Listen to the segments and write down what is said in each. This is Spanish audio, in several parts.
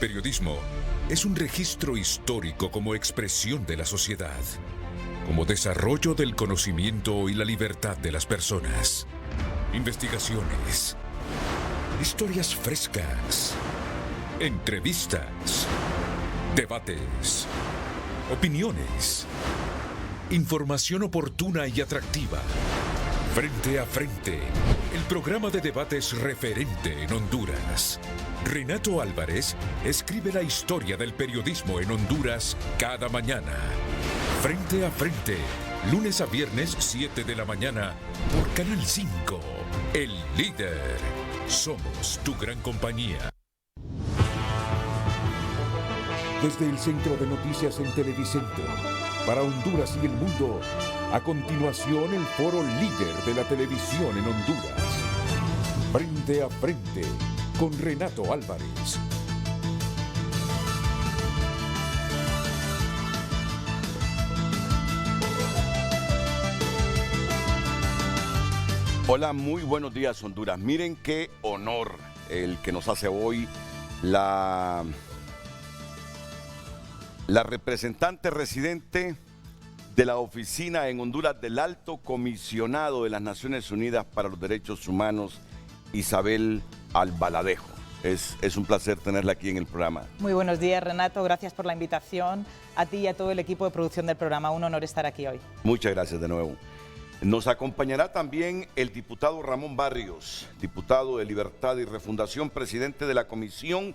periodismo es un registro histórico como expresión de la sociedad, como desarrollo del conocimiento y la libertad de las personas. Investigaciones, historias frescas, entrevistas, debates, opiniones, información oportuna y atractiva. Frente a Frente, el programa de debates referente en Honduras. Renato Álvarez escribe la historia del periodismo en Honduras cada mañana. Frente a Frente, lunes a viernes 7 de la mañana por Canal 5, El Líder. Somos tu gran compañía. Desde el Centro de Noticias en Televicentro, para Honduras y el mundo, a continuación el foro líder de la televisión en Honduras. Frente a Frente, con Renato Álvarez. Hola, muy buenos días, Honduras. Miren qué honor el que nos hace hoy la representante residente de la oficina en Honduras del Alto Comisionado de las Naciones Unidas para los Derechos Humanos, Isabel Albaladejo. Es un placer tenerla aquí en el programa. Muy buenos días, Renato. Gracias por la invitación. A ti y a todo el equipo de producción del programa. Un honor estar aquí hoy. Muchas gracias de nuevo. Nos acompañará también el diputado Ramón Barrios, diputado de Libertad y Refundación, presidente de la Comisión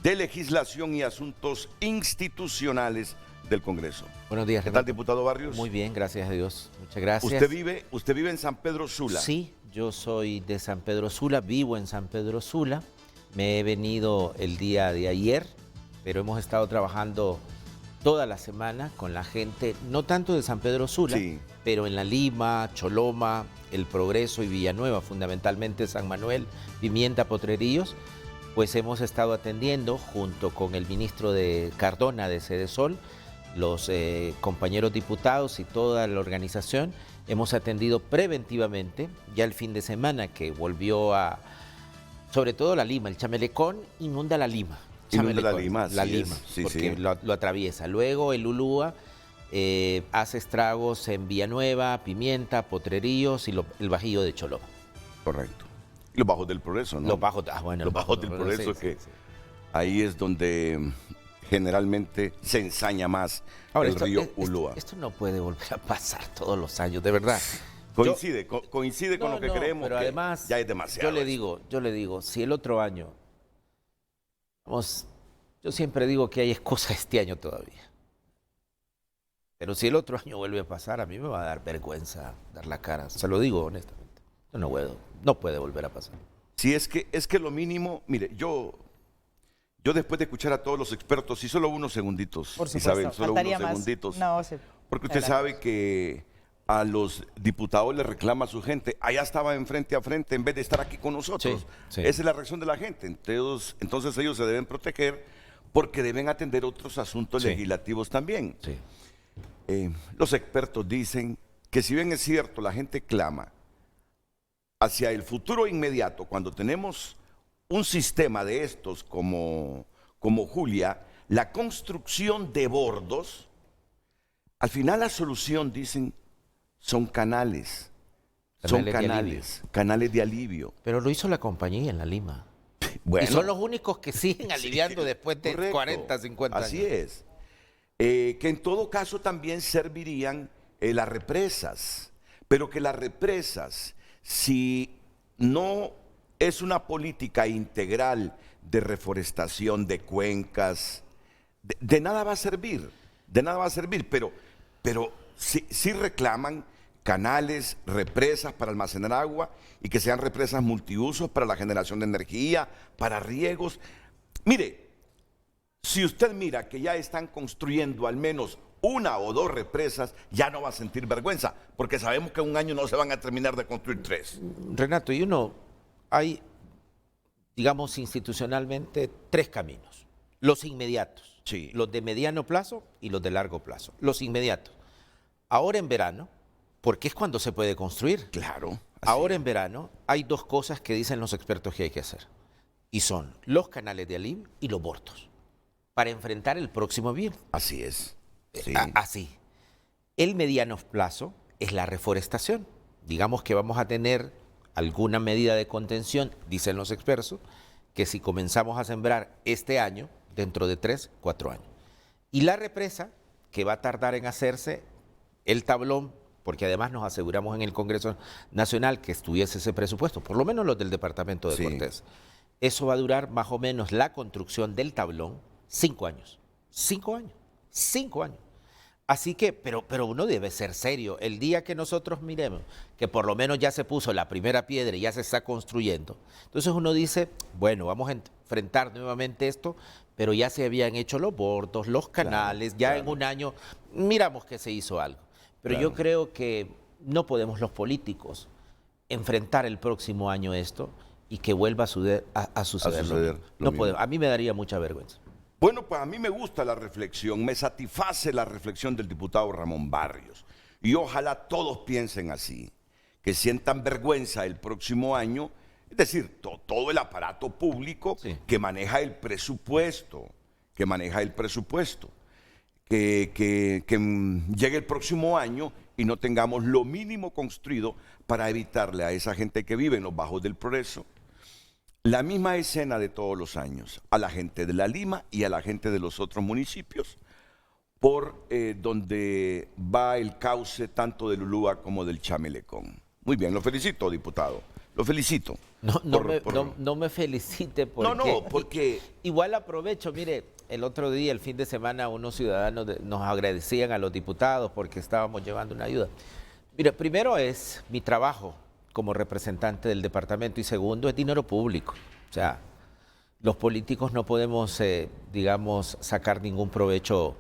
de Legislación y Asuntos Institucionales del Congreso. Buenos días, ¿Qué Renato. tal, diputado Barrios? Muy bien, gracias a Dios. Muchas gracias. ¿Usted vive en San Pedro Sula? Sí, yo soy de San Pedro Sula, vivo en San Pedro Sula. Me he venido el día de ayer, pero hemos estado trabajando toda la semana con la gente, no tanto de San Pedro Sula, Sí, pero en La Lima, Choloma, El Progreso y Villanueva, fundamentalmente San Manuel, Pimienta, Potrerillos, pues hemos estado atendiendo junto con el ministro de Cardona de Sedesol, los compañeros diputados y toda la organización. Hemos atendido preventivamente, ya el fin de semana que volvió a, sobre todo La Lima, el Chamelecón inunda La Lima. inunda La Lima, La así Lima, es. Sí, porque sí. lo atraviesa. Luego el Ulúa hace estragos en Villanueva, Pimienta, Potrerillos y el Bajío de Choloma. Correcto. Y los Bajos del Progreso, ¿no? Los Bajos, bueno, Los Bajos del Progreso, sí, que sí. ahí es donde generalmente se ensaña más Ahora, el río Ulúa. Esto no puede volver a pasar todos los años, de verdad. Coincide con lo que creemos, pero que además, ya es demasiado. yo le digo, si el otro año, yo siempre digo que hay excusas este año todavía. Pero si el otro año vuelve a pasar, a mí me va a dar vergüenza dar la cara. Se lo digo honestamente. Yo no puede volver a pasar. Si es que lo mínimo, mire, yo después de escuchar a todos los expertos, y solo unos segunditos, Por supuesto, Isabel, solo faltaría unos más. segunditos, No, sí. porque usted sabe que a los diputados le reclama a su gente, allá estaba en frente a frente en vez de estar aquí con nosotros. Sí, sí. Esa es la reacción de la gente. Entonces ellos se deben proteger porque deben atender otros asuntos Sí. legislativos también. Sí. Los expertos dicen que si bien es cierto, la gente clama hacia el futuro inmediato, cuando tenemos un sistema de estos como Julia, la construcción de bordos, al final la solución, dicen, son canales. Son canales de alivio. Pero lo hizo la compañía en La Lima. Bueno, y son los únicos que siguen aliviando después de correcto. 40, 50 años. Así es. Que en todo caso también servirían las represas, pero que las represas, si no es una política integral de reforestación de cuencas, de nada va a servir, pero sí reclaman canales, represas para almacenar agua y que sean represas multiusos para la generación de energía, para riegos. Mire, si usted mira que ya están construyendo al menos una o dos represas, ya no va a sentir vergüenza, porque sabemos que en un año no se van a terminar de construir 3. Renato, hay, digamos, institucionalmente 3 caminos. Los inmediatos, Sí. los de mediano plazo y los de largo plazo. Los inmediatos. Ahora en verano, porque es cuando se puede construir. Claro. Ahora en verano hay 2 cosas que dicen los expertos que hay que hacer. Y son los canales de alivio y los bordos. para enfrentar el próximo viernes. Así es. Sí. Así. El mediano plazo es la reforestación. Digamos que vamos a tener alguna medida de contención, dicen los expertos, que si comenzamos a sembrar este año, dentro de 3, 4 años. Y la represa, que va a tardar en hacerse, el tablón, porque además nos aseguramos en el Congreso Nacional que estuviese ese presupuesto, por lo menos los del Departamento de Sí. Cortés. Eso va a durar más o menos la construcción del tablón 5 años. 5 años. 5 años. Así que, pero uno debe ser serio. El día que nosotros miremos que por lo menos ya se puso la primera piedra y ya se está construyendo, entonces uno dice, bueno, vamos a enfrentar nuevamente esto, pero ya se habían hecho los bordos, los canales, ya en un año miramos que se hizo algo. Pero yo creo que no podemos los políticos enfrentar el próximo año esto y que vuelva a suceder lo mismo. No podemos. A mí me daría mucha vergüenza. Bueno, pues a mí me gusta la reflexión, me satisface la reflexión del diputado Ramón Barrios. Y ojalá todos piensen así, que sientan vergüenza el próximo año, es decir, todo el aparato público que maneja el presupuesto, que llegue el próximo año y no tengamos lo mínimo construido para evitarle a esa gente que vive en los bajos del Progreso la misma escena de todos los años, a la gente de La Lima y a la gente de los otros municipios, por donde va el cauce tanto del Ulúa como del Chamelecón. Muy bien, lo felicito, diputado, lo felicito. No me felicite porque igual aprovecho, mire, el otro día, el fin de semana, unos ciudadanos nos agradecían a los diputados porque estábamos llevando una ayuda. Mire, primero es mi trabajo como representante del departamento y segundo es dinero público. O sea, los políticos no podemos, digamos, sacar ningún provecho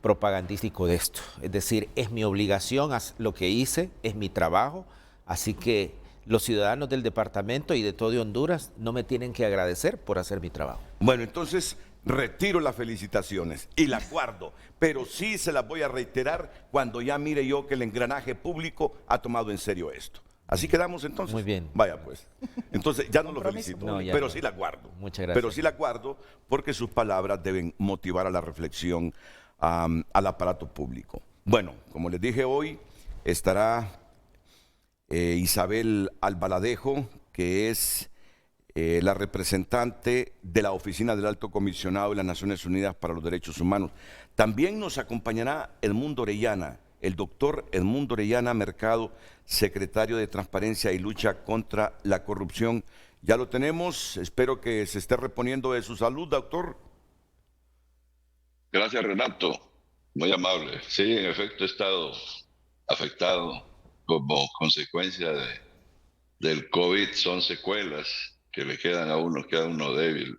propagandístico de esto. Es decir, es mi obligación, lo que hice, es mi trabajo, así que los ciudadanos del departamento y de todo Honduras no me tienen que agradecer por hacer mi trabajo. Bueno, entonces retiro las felicitaciones y las guardo, pero sí se las voy a reiterar cuando ya mire yo que el engranaje público ha tomado en serio esto. Así quedamos entonces. Muy bien. Vaya pues. Entonces ya no lo felicito, pero sí la guardo. Muchas gracias. Pero sí la guardo porque sus palabras deben motivar a la reflexión al aparato público. Bueno, como les dije hoy, estará Isabel Albaladejo, que es la representante de la Oficina del Alto Comisionado de las Naciones Unidas para los Derechos Humanos. También nos acompañará Edmundo Orellana, el doctor Edmundo Orellana Mercado, secretario de Transparencia y Lucha contra la Corrupción. Ya lo tenemos, espero que se esté reponiendo de su salud, doctor. Gracias, Renato, muy amable. Sí, en efecto he estado afectado como consecuencia del COVID, son secuelas que le quedan a uno, queda uno débil,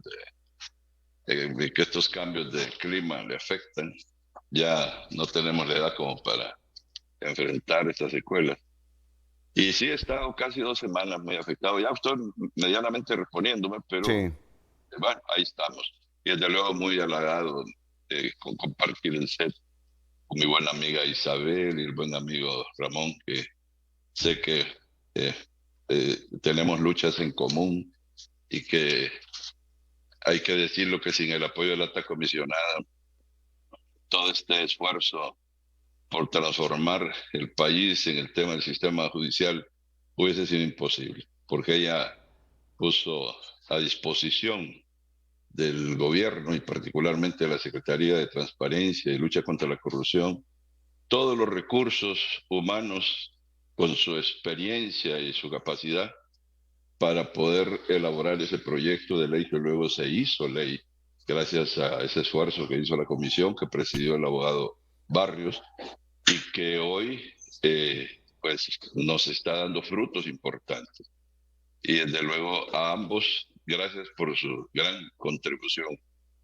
de que estos cambios del clima le afectan. Ya no tenemos la edad como para enfrentar estas secuelas. Y sí, he estado casi 2 semanas muy afectado. Ya estoy medianamente reponiéndome, pero bueno, ahí estamos. Y desde luego muy halagado con compartir el set con mi buena amiga Isabel y el buen amigo Ramón, que sé que tenemos luchas en común y que hay que decirlo que sin el apoyo de la alta comisionada, todo este esfuerzo por transformar el país en el tema del sistema judicial hubiese sido imposible, porque ella puso a disposición del gobierno y particularmente de la Secretaría de Transparencia y Lucha contra la Corrupción todos los recursos humanos con su experiencia y su capacidad para poder elaborar ese proyecto de ley que luego se hizo ley gracias a ese esfuerzo que hizo la comisión que presidió el abogado Barrios y que hoy pues nos está dando frutos importantes. Y desde luego a ambos, gracias por su gran contribución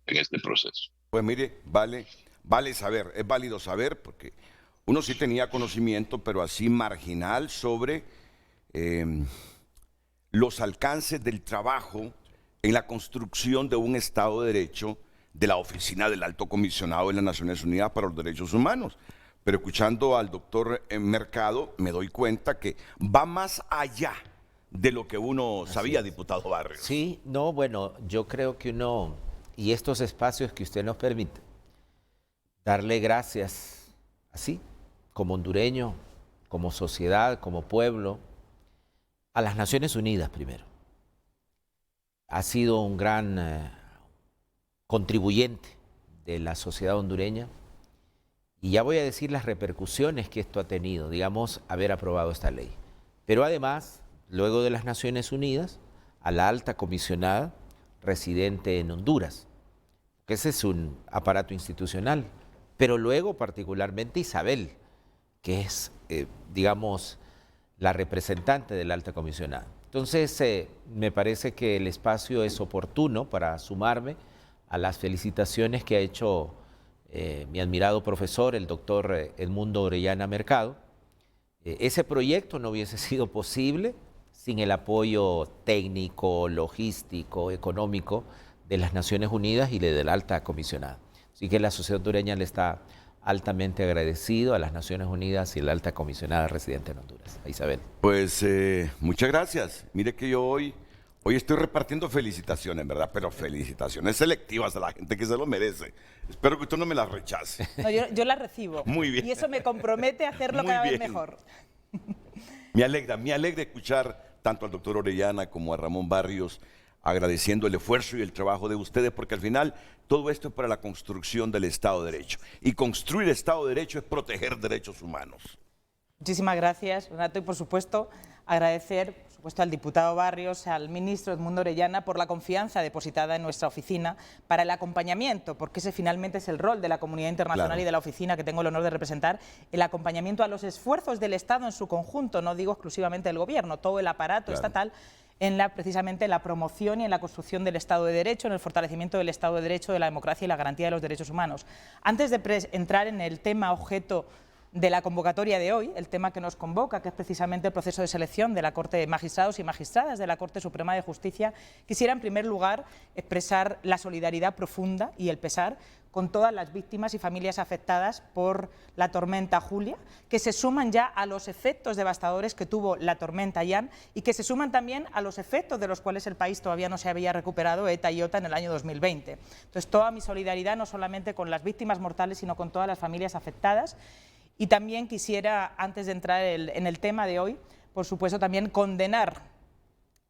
en este proceso. Pues mire, vale saber, es válido saber, porque uno sí tenía conocimiento, pero así marginal, sobre los alcances del trabajo en la construcción de un Estado de Derecho de la Oficina del Alto Comisionado de las Naciones Unidas para los Derechos Humanos. Pero escuchando al doctor Mercado, me doy cuenta que va más allá de lo que uno sabía, diputado Barrios. Sí, no, bueno, yo creo que uno y estos espacios que usted nos permite, darle gracias así, como hondureño, como sociedad, como pueblo, a las Naciones Unidas primero. Ha sido un gran contribuyente de la sociedad hondureña y ya voy a decir las repercusiones que esto ha tenido, digamos, haber aprobado esta ley. Pero además, luego de las Naciones Unidas, a la alta comisionada residente en Honduras, que ese es un aparato institucional, pero luego particularmente Isabel, que es, digamos, la representante de la alta comisionada. Entonces, me parece que el espacio es oportuno para sumarme a las felicitaciones que ha hecho mi admirado profesor, el doctor Edmundo Orellana Mercado. Ese proyecto no hubiese sido posible sin el apoyo técnico, logístico, económico de las Naciones Unidas y de la alta comisionada. Así que la sociedad hondureña le está altamente agradecido a las Naciones Unidas y a la alta comisionada residente en Honduras, a Isabel. Pues muchas gracias. Mire que yo hoy estoy repartiendo felicitaciones, ¿verdad? Pero felicitaciones selectivas a la gente que se lo merece. Espero que usted no me las rechace. No, yo las recibo. Muy bien. Y eso me compromete a hacerlo Muy cada vez bien. mejor. Me alegra escuchar tanto al doctor Orellana como a Ramón Barrios agradeciendo el esfuerzo y el trabajo de ustedes, porque al final todo esto es para la construcción del Estado de Derecho. Y construir Estado de Derecho es proteger derechos humanos. Muchísimas gracias, Renato, y por supuesto agradecer al diputado Barrios, al ministro Edmundo Orellana por la confianza depositada en nuestra oficina para el acompañamiento, porque ese finalmente es el rol de la comunidad internacional, claro, y de la oficina que tengo el honor de representar, el acompañamiento a los esfuerzos del Estado en su conjunto, no digo exclusivamente del Gobierno, todo el aparato, claro, estatal, en precisamente la promoción y en la construcción del Estado de Derecho, en el fortalecimiento del Estado de Derecho, de la democracia y la garantía de los derechos humanos. Antes de entrar en el tema objeto de la convocatoria de hoy, el tema que nos convoca, que es precisamente el proceso de selección de la Corte de Magistrados y Magistradas de la Corte Suprema de Justicia, quisiera en primer lugar expresar la solidaridad profunda y el pesar con todas las víctimas y familias afectadas por la tormenta Julia, que se suman ya a los efectos devastadores que tuvo la tormenta Ian y que se suman también a los efectos de los cuales el país todavía no se había recuperado, ETA y OTA, en el año 2020. Entonces, toda mi solidaridad no solamente con las víctimas mortales, sino con todas las familias afectadas. Y también quisiera, antes de entrar en el tema de hoy, por supuesto, también condenar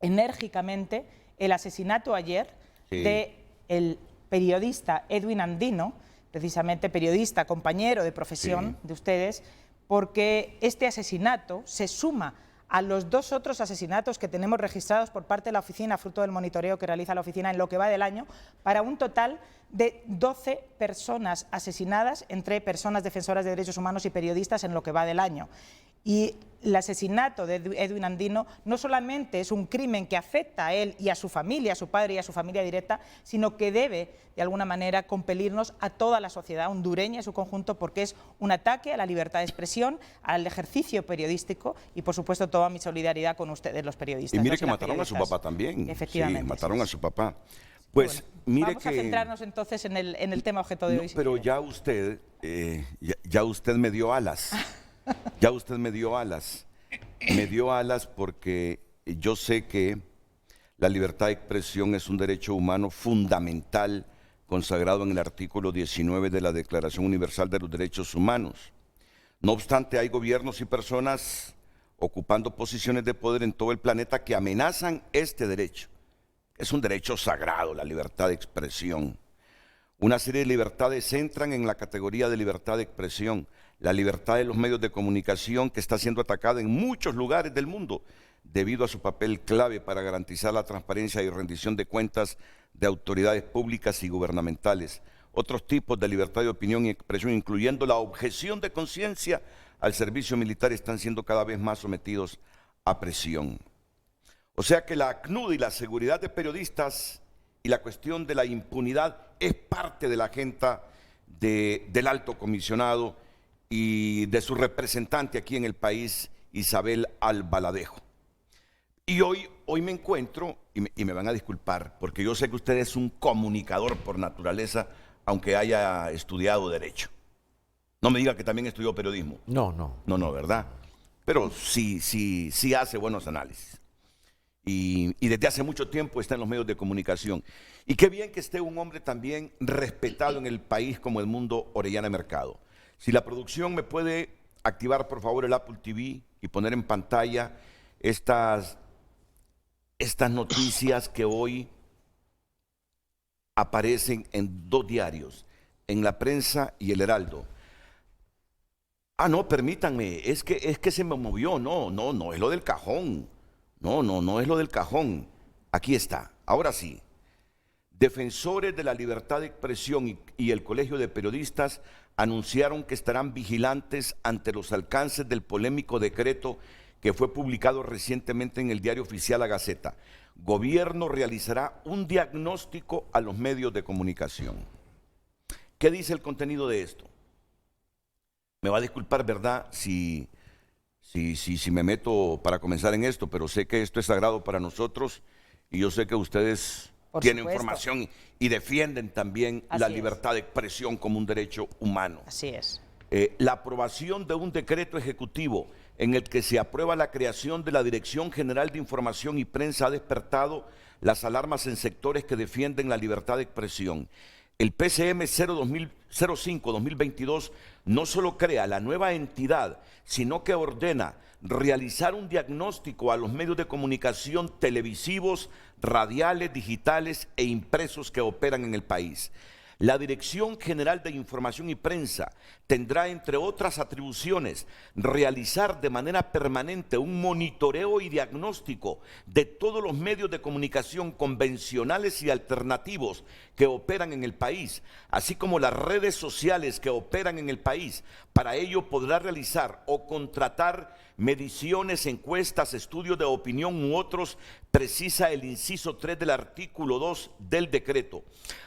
enérgicamente el asesinato ayer del periodista Edwin Andino, precisamente periodista, compañero de profesión de ustedes, porque este asesinato se suma a los 2 otros asesinatos que tenemos registrados por parte de la oficina, fruto del monitoreo que realiza la oficina en lo que va del año, para un total de 12 personas asesinadas entre personas defensoras de derechos humanos y periodistas en lo que va del año. Y el asesinato de Edwin Andino no solamente es un crimen que afecta a él y a su familia, a su padre y a su familia directa, sino que debe, de alguna manera, compelirnos a toda la sociedad hondureña en su conjunto, porque es un ataque a la libertad de expresión, al ejercicio periodístico y, por supuesto, toda mi solidaridad con ustedes, los periodistas. Y mire que mataron a su papá también. Efectivamente. Sí, mataron a su papá. Pues bueno, mire vamos a centrarnos entonces en el tema objeto de hoy. Pero ya usted, ya usted me dio alas. Ya usted me dio alas. Me dio alas porque yo sé que la libertad de expresión es un derecho humano fundamental consagrado en el artículo 19 de la Declaración Universal de los Derechos Humanos. No obstante, hay gobiernos y personas ocupando posiciones de poder en todo el planeta que amenazan este derecho. Es un derecho sagrado, la libertad de expresión. Una serie de libertades entran en la categoría de libertad de expresión. La libertad de los medios de comunicación, que está siendo atacada en muchos lugares del mundo debido a su papel clave para garantizar la transparencia y rendición de cuentas de autoridades públicas y gubernamentales. Otros tipos de libertad de opinión y expresión, incluyendo la objeción de conciencia al servicio militar, están siendo cada vez más sometidos a presión. O sea que la ACNUD y la seguridad de periodistas y la cuestión de la impunidad es parte de la agenda del alto comisionado y de su representante aquí en el país, Isabel Albaladejo. Y hoy me encuentro, y me van a disculpar, porque yo sé que usted es un comunicador por naturaleza, aunque haya estudiado Derecho. No me diga que también estudió periodismo. No, ¿verdad? Pero sí hace buenos análisis. Y desde hace mucho tiempo está en los medios de comunicación. Y qué bien que esté un hombre también respetado en el país como Edmundo Orellana Mercado. Si la producción me puede activar por favor el Apple TV y poner en pantalla estas noticias que hoy aparecen en 2 diarios, en La Prensa y El Heraldo. Ah, no, permítanme, es que se me movió, no es lo del cajón, no es lo del cajón. Aquí está, ahora sí. Defensores de la libertad de expresión y el Colegio de Periodistas anunciaron que estarán vigilantes ante los alcances del polémico decreto que fue publicado recientemente en el diario oficial La Gaceta. Gobierno realizará un diagnóstico a los medios de comunicación. ¿Qué dice el contenido de esto? Me va a disculpar, ¿verdad?, si me meto para comenzar en esto, pero sé que esto es sagrado para nosotros y yo sé que ustedes tienen información y defienden también la libertad de expresión como un derecho humano. Así es. La aprobación de un decreto ejecutivo en el que se aprueba la creación de la Dirección General de Información y Prensa ha despertado las alarmas en sectores que defienden la libertad de expresión. El PCM 05-2022 no solo crea la nueva entidad, sino que ordena realizar un diagnóstico a los medios de comunicación televisivos, radiales, digitales e impresos que operan en el país. La Dirección General de Información y Prensa tendrá, entre otras atribuciones, realizar de manera permanente un monitoreo y diagnóstico de todos los medios de comunicación convencionales y alternativos que operan en el país, así como las redes sociales que operan en el país. Para ello podrá realizar o contratar mediciones, encuestas, estudios de opinión u otros, precisa el inciso 3 del artículo 2 del decreto.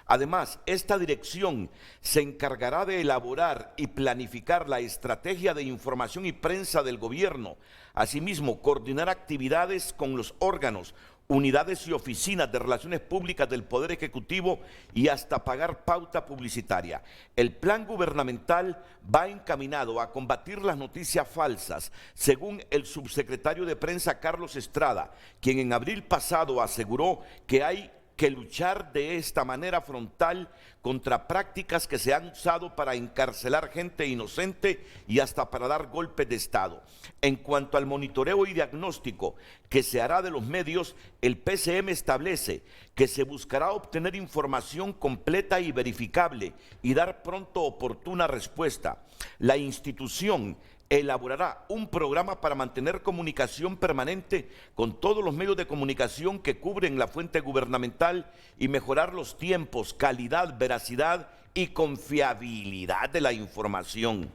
Además, esta dirección se encargará de elaborar y planificar la estrategia de información y prensa del gobierno. Asimismo, coordinar actividades con los órganos, unidades y oficinas de relaciones públicas del Poder Ejecutivo y hasta pagar pauta publicitaria. El plan gubernamental va encaminado a combatir las noticias falsas, según el subsecretario de Prensa Carlos Estrada, quien en abril pasado aseguró que hay que luchar de esta manera frontal contra prácticas que se han usado para encarcelar gente inocente y hasta para dar golpes de Estado. En cuanto al monitoreo y diagnóstico que se hará de los medios, el PCM establece que se buscará obtener información completa y verificable y dar pronto oportuna respuesta. La institución elaborará un programa para mantener comunicación permanente con todos los medios de comunicación que cubren la fuente gubernamental y mejorar los tiempos, calidad, veracidad y confiabilidad de la información.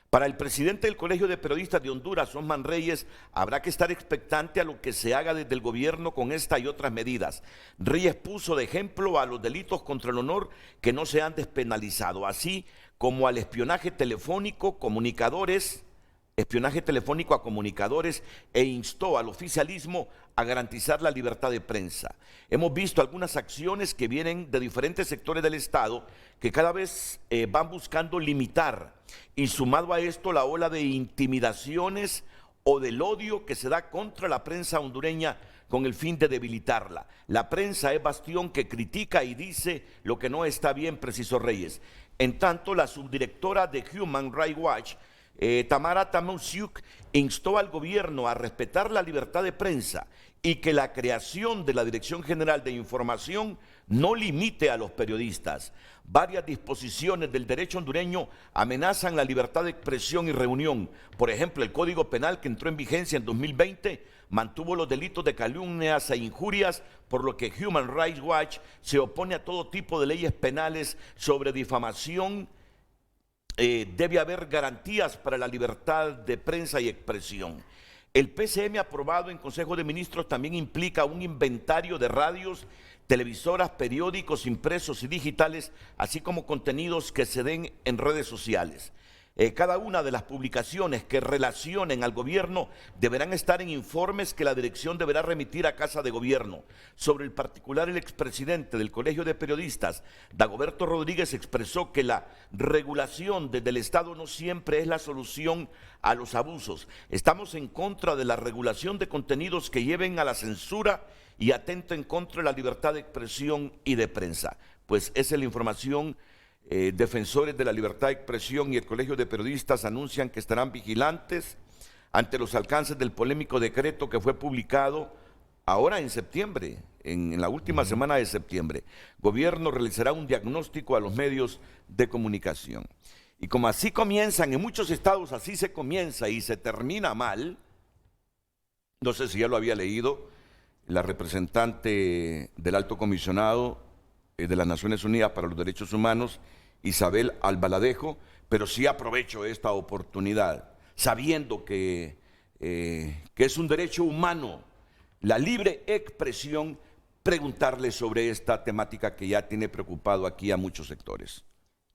Para el presidente del Colegio de Periodistas de Honduras, Osman Reyes, habrá que estar expectante a lo que se haga desde el gobierno con esta y otras medidas. Reyes puso de ejemplo a los delitos contra el honor que no se han despenalizado, así como al espionaje telefónico a comunicadores e instó al oficialismo a garantizar la libertad de prensa. Hemos visto algunas acciones que vienen de diferentes sectores del Estado que cada vez van buscando limitar, y sumado a esto la ola de intimidaciones o del odio que se da contra la prensa hondureña con el fin de debilitarla. La prensa es bastión que critica y dice lo que no está bien, precisó Reyes. En tanto, la subdirectora de Human Rights Watch, Tamara Tamusiuk, instó al gobierno a respetar la libertad de prensa y que la creación de la Dirección General de Información no limite a los periodistas. Varias disposiciones del derecho hondureño amenazan la libertad de expresión y reunión. Por ejemplo, el Código Penal, que entró en vigencia en 2020, mantuvo los delitos de calumnias e injurias, por lo que Human Rights Watch se opone a todo tipo de leyes penales sobre difamación. Debe haber garantías para la libertad de prensa y expresión. El PCM aprobado en Consejo de Ministros también implica un inventario de radios, televisoras, periódicos impresos y digitales, así como contenidos que se den en redes sociales. Cada una de las publicaciones que relacionen al gobierno deberán estar en informes que la dirección deberá remitir a Casa de Gobierno. Sobre el particular, el expresidente del Colegio de Periodistas, Dagoberto Rodríguez, expresó que la regulación desde el Estado no siempre es la solución a los abusos. Estamos en contra de la regulación de contenidos que lleven a la censura y atenten en contra de la libertad de expresión y de prensa. Pues esa es la información. Defensores de la libertad de expresión y el Colegio de Periodistas anuncian que estarán vigilantes ante los alcances del polémico decreto que fue publicado ahora en septiembre, en la última semana de septiembre. Gobierno realizará un diagnóstico a los medios de comunicación. Y como así comienzan, en muchos estados así se comienza y se termina mal, no sé si ya lo había leído, la representante del Alto Comisionado de las Naciones Unidas para los Derechos Humanos, Isabel Albaladejo, pero sí aprovecho esta oportunidad, sabiendo que es un derecho humano, la libre expresión, preguntarle sobre esta temática que ya tiene preocupado aquí a muchos sectores.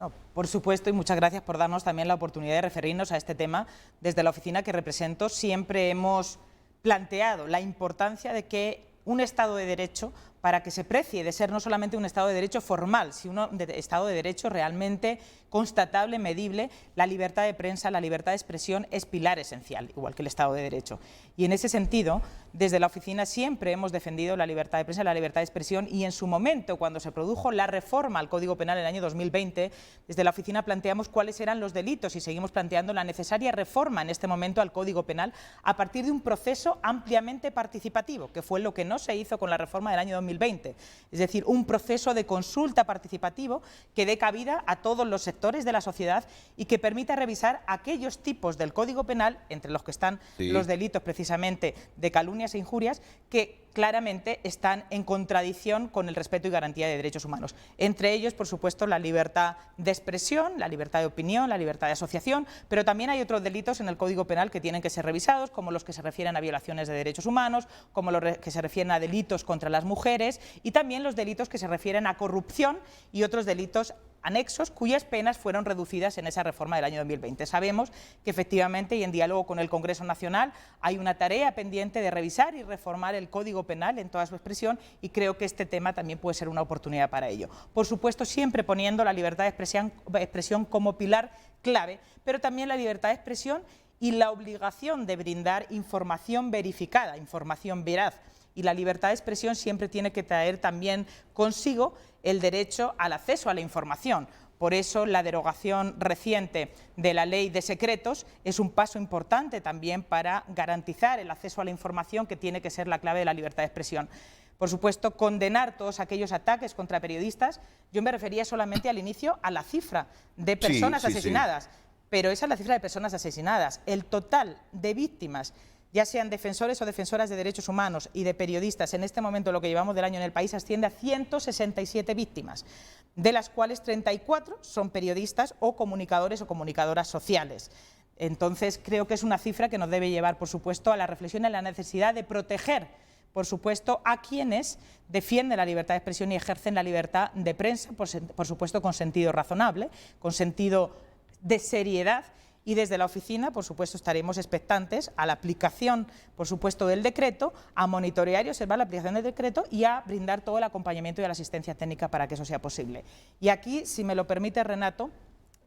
No, por supuesto, y muchas gracias por darnos también la oportunidad de referirnos a este tema. Desde la oficina que represento siempre hemos planteado la importancia de que un Estado de Derecho, para que se precie de ser no solamente un Estado de Derecho formal, sino un Estado de Derecho realmente constatable, medible, la libertad de prensa, la libertad de expresión es pilar esencial, igual que el Estado de Derecho. Y en ese sentido, desde la oficina siempre hemos defendido la libertad de prensa, la libertad de expresión, y en su momento, cuando se produjo la reforma al Código Penal en el año 2020, desde la oficina planteamos cuáles eran los delitos y seguimos planteando la necesaria reforma en este momento al Código Penal a partir de un proceso ampliamente participativo, que fue lo que no se hizo con la reforma del año 2020. Es decir, un proceso de consulta participativo que dé cabida a todos los sectores de la sociedad y que permita revisar aquellos tipos del Código Penal, entre los que están los delitos precisamente de calumnias e injurias, que claramente están en contradicción con el respeto y garantía de derechos humanos. Entre ellos, por supuesto, la libertad de expresión, la libertad de opinión, la libertad de asociación, pero también hay otros delitos en el Código Penal que tienen que ser revisados, como los que se refieren a violaciones de derechos humanos, como los que se refieren a delitos contra las mujeres y también los delitos que se refieren a corrupción y otros delitos anexos cuyas penas fueron reducidas en esa reforma del año 2020. Sabemos que efectivamente y en diálogo con el Congreso Nacional hay una tarea pendiente de revisar y reformar el Código Penal en toda su expresión y creo que este tema también puede ser una oportunidad para ello. Por supuesto, siempre poniendo la libertad de expresión como pilar clave, pero también la libertad de expresión y la obligación de brindar información verificada, información veraz. Y la libertad de expresión siempre tiene que traer también consigo el derecho al acceso a la información. Por eso la derogación reciente de la Ley de Secretos es un paso importante también para garantizar el acceso a la información, que tiene que ser la clave de la libertad de expresión. Por supuesto, condenar todos aquellos ataques contra periodistas. Yo me refería solamente al inicio a la cifra de personas asesinadas, pero esa es la cifra de personas asesinadas. El total de víctimas, ya sean defensores o defensoras de derechos humanos y de periodistas, en este momento lo que llevamos del año en el país asciende a 167 víctimas, de las cuales 34 son periodistas o comunicadores o comunicadoras sociales. Entonces creo que es una cifra que nos debe llevar, por supuesto, a la reflexión en la necesidad de proteger, por supuesto, a quienes defienden la libertad de expresión y ejercen la libertad de prensa, por supuesto, con sentido razonable, con sentido de seriedad. Y desde la oficina, por supuesto, estaremos expectantes a la aplicación, por supuesto, del decreto, a monitorear y observar la aplicación del decreto y a brindar todo el acompañamiento y la asistencia técnica para que eso sea posible. Y aquí, si me lo permite, Renato,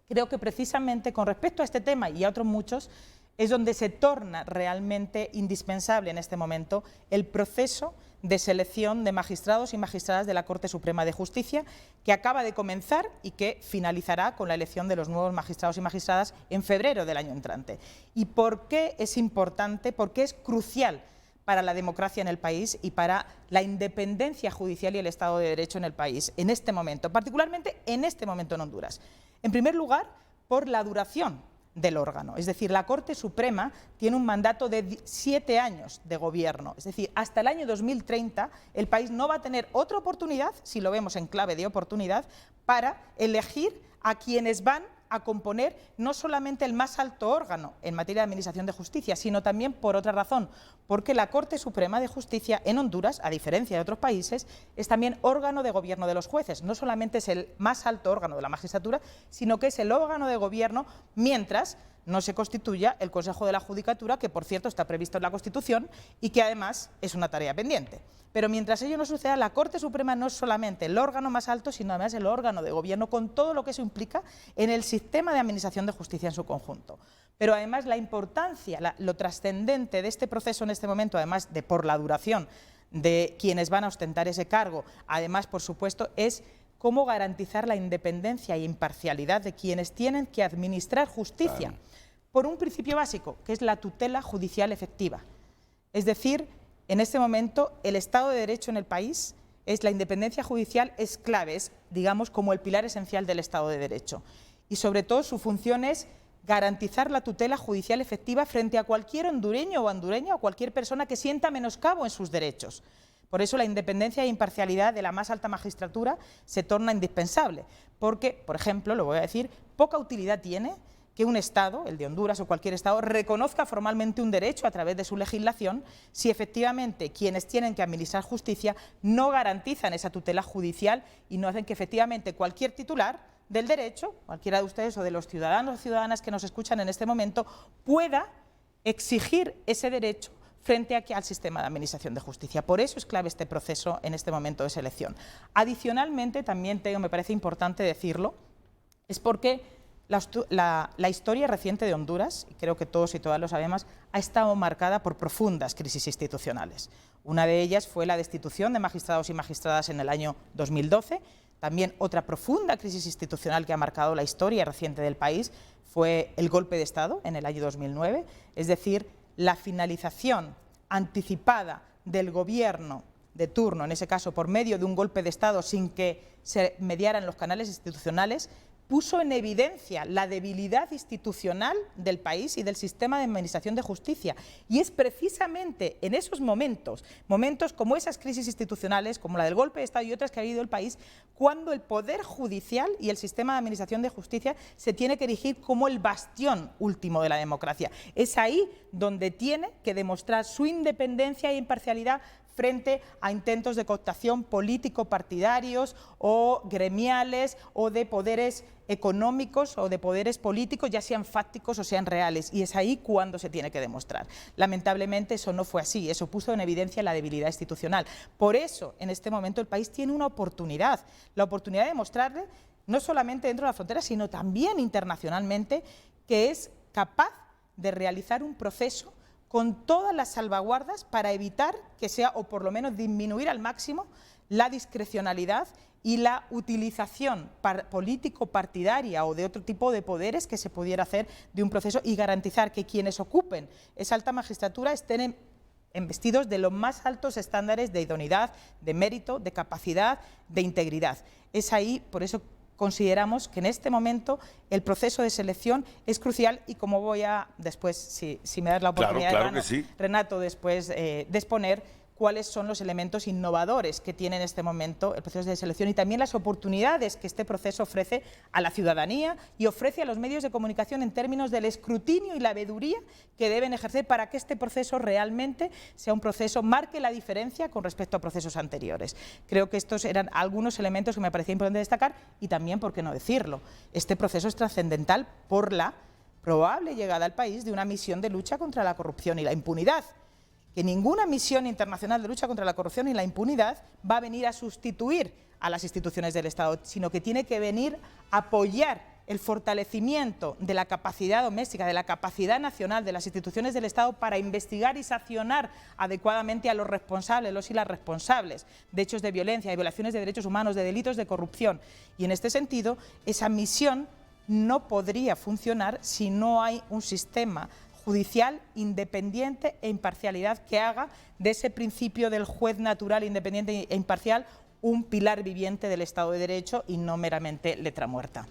creo que precisamente con respecto a este tema y a otros muchos, es donde se torna realmente indispensable en este momento el proceso de selección de magistrados y magistradas de la Corte Suprema de Justicia, que acaba de comenzar y que finalizará con la elección de los nuevos magistrados y magistradas en febrero del año entrante. ¿Y por qué es importante? ¿Por qué es crucial para la democracia en el país y para la independencia judicial y el Estado de Derecho en el país en este momento, particularmente en este momento en Honduras? En primer lugar, por la duración del órgano. Es decir, la Corte Suprema tiene un mandato de 7 años de gobierno. Es decir, hasta el año 2030 el país no va a tener otra oportunidad, si lo vemos en clave de oportunidad, para elegir a quienes van a componer no solamente el más alto órgano en materia de administración de justicia, sino también por otra razón, porque la Corte Suprema de Justicia en Honduras, a diferencia de otros países, es también órgano de gobierno de los jueces. No solamente es el más alto órgano de la magistratura, sino que es el órgano de gobierno mientras no se constituya el Consejo de la Judicatura, que por cierto está previsto en la Constitución y que además es una tarea pendiente. Pero mientras ello no suceda, la Corte Suprema no es solamente el órgano más alto, sino además el órgano de gobierno con todo lo que eso implica en el sistema de administración de justicia en su conjunto. Pero además la importancia, lo trascendente de este proceso en este momento, además de por la duración de quienes van a ostentar ese cargo, además por supuesto es cómo garantizar la independencia e imparcialidad de quienes tienen que administrar justicia. Claro. Por un principio básico, que es la tutela judicial efectiva. Es decir, en este momento el Estado de Derecho en el país, la independencia judicial es clave, es, digamos, como el pilar esencial del Estado de Derecho. Y sobre todo su función es garantizar la tutela judicial efectiva frente a cualquier hondureño o hondureña o cualquier persona que sienta menoscabo en sus derechos. Por eso la independencia e imparcialidad de la más alta magistratura se torna indispensable, porque, por ejemplo, lo voy a decir, poca utilidad tiene que un Estado, el de Honduras o cualquier Estado, reconozca formalmente un derecho a través de su legislación si efectivamente quienes tienen que administrar justicia no garantizan esa tutela judicial y no hacen que efectivamente cualquier titular del derecho, cualquiera de ustedes o de los ciudadanos o ciudadanas que nos escuchan en este momento, pueda exigir ese derecho frente al sistema de administración de justicia. Por eso es clave este proceso en este momento de selección. Adicionalmente, también me parece importante decirlo, es porque la historia reciente de Honduras, y creo que todos y todas lo sabemos, ha estado marcada por profundas crisis institucionales. Una de ellas fue la destitución de magistrados y magistradas en el año 2012. También otra profunda crisis institucional que ha marcado la historia reciente del país fue el golpe de Estado en el año 2009, es decir, la finalización anticipada del gobierno de turno, en ese caso por medio de un golpe de Estado sin que se mediaran los canales institucionales, puso en evidencia la debilidad institucional del país y del sistema de administración de justicia. Y es precisamente en esos momentos como esas crisis institucionales, como la del golpe de Estado y otras que ha habido el país, cuando el Poder Judicial y el sistema de administración de justicia se tiene que erigir como el bastión último de la democracia. Es ahí donde tiene que demostrar su independencia e imparcialidad frente a intentos de cooptación político-partidarios o gremiales o de poderes económicos o de poderes políticos, ya sean fácticos o sean reales, y es ahí cuando se tiene que demostrar. Lamentablemente eso no fue así, eso puso en evidencia la debilidad institucional. Por eso, en este momento el país tiene una oportunidad, la oportunidad de demostrarle, no solamente dentro de la frontera, sino también internacionalmente, que es capaz de realizar un proceso con todas las salvaguardas para evitar que sea, o por lo menos disminuir al máximo, la discrecionalidad y la utilización político-partidaria o de otro tipo de poderes que se pudiera hacer de un proceso y garantizar que quienes ocupen esa alta magistratura estén investidos de los más altos estándares de idoneidad, de mérito, de capacidad, de integridad. Es ahí, por eso consideramos que en este momento el proceso de selección es crucial y como voy a después, si me das la oportunidad, claro que sí. Renato, después de exponer cuáles son los elementos innovadores que tiene en este momento el proceso de selección y también las oportunidades que este proceso ofrece a la ciudadanía y ofrece a los medios de comunicación en términos del escrutinio y la veeduría que deben ejercer para que este proceso realmente sea un proceso, marque la diferencia con respecto a procesos anteriores. Creo que estos eran algunos elementos que me parecía importante destacar y también, por qué no decirlo, este proceso es trascendental por la probable llegada al país de una misión de lucha contra la corrupción y la impunidad. Que ninguna misión internacional de lucha contra la corrupción y la impunidad va a venir a sustituir a las instituciones del Estado, sino que tiene que venir a apoyar el fortalecimiento de la capacidad doméstica, de la capacidad nacional de las instituciones del Estado para investigar y sancionar adecuadamente a los responsables, los y las responsables de hechos de violencia, de violaciones de derechos humanos, de delitos de corrupción. Y en este sentido, esa misión no podría funcionar si no hay un sistema judicial independiente e imparcialidad que haga de ese principio del juez natural, independiente e imparcial un pilar viviente del Estado de Derecho y no meramente letra muerta.